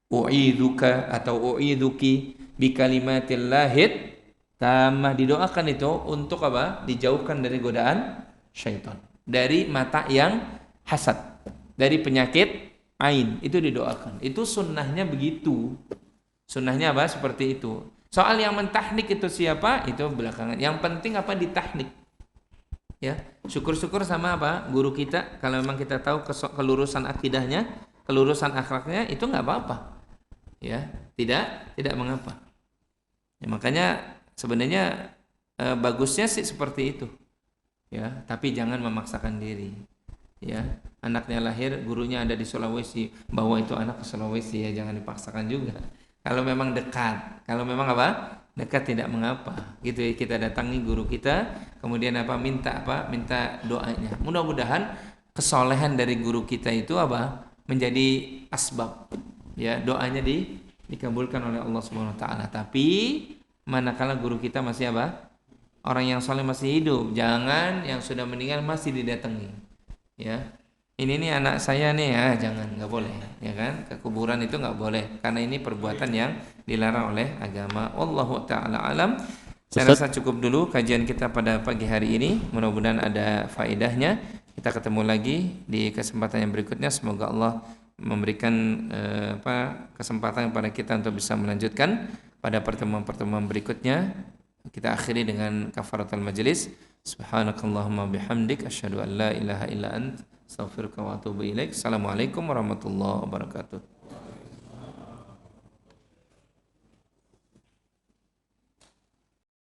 U'idzuka atau u'idzuki bi kalimatillahit tamah, didoakan itu untuk apa? Dijauhkan dari godaan syaitan, dari mata yang hasad, dari penyakit ain, itu didoakan. Itu sunnahnya begitu. Sunnahnya apa? Seperti itu. Soal yang mentahnik itu siapa? Itu belakangan. Yang penting apa? Ditahnik. Ya, syukur-syukur sama apa? Guru kita. Kalau memang kita tahu kelurusan akidahnya, kelurusan akhlaknya, itu nggak apa-apa. Ya, tidak mengapa. Ya, makanya sebenarnya bagusnya sih seperti itu. Ya, tapi jangan memaksakan diri. Ya, anaknya lahir, gurunya ada di Sulawesi, bawa itu anak ke Sulawesi, ya jangan dipaksakan juga. Kalau memang dekat, kalau memang apa? Dekat tidak mengapa. Gitu ya, kita datangi guru kita, kemudian minta doanya. Mudah-mudahan kesolehan dari guru kita itu menjadi asbab. Ya, doanya dikabulkan oleh Allah Subhanahu wa taala. Tapi manakala guru kita masih orang yang soleh masih hidup, jangan yang sudah meninggal masih didatangi. Ya, ini nih anak saya nih, ya jangan, nggak boleh, ya kan? Ke kuburan itu nggak boleh, karena ini perbuatan yang dilarang oleh agama. Wallahu taala alam. Saya rasa cukup dulu kajian kita pada pagi hari ini. Mudah-mudahan ada faedahnya. Kita ketemu lagi di kesempatan yang berikutnya. Semoga Allah memberikan kesempatan kepada kita untuk bisa melanjutkan pada pertemuan-pertemuan berikutnya. Kita akhiri dengan kafaratul majlis. Subhanakallahumma bihamdik asyhadu an la ilaha illa ant astaghfiruka wa atubu ilaik. Assalamualaikum warahmatullahi wabarakatuh.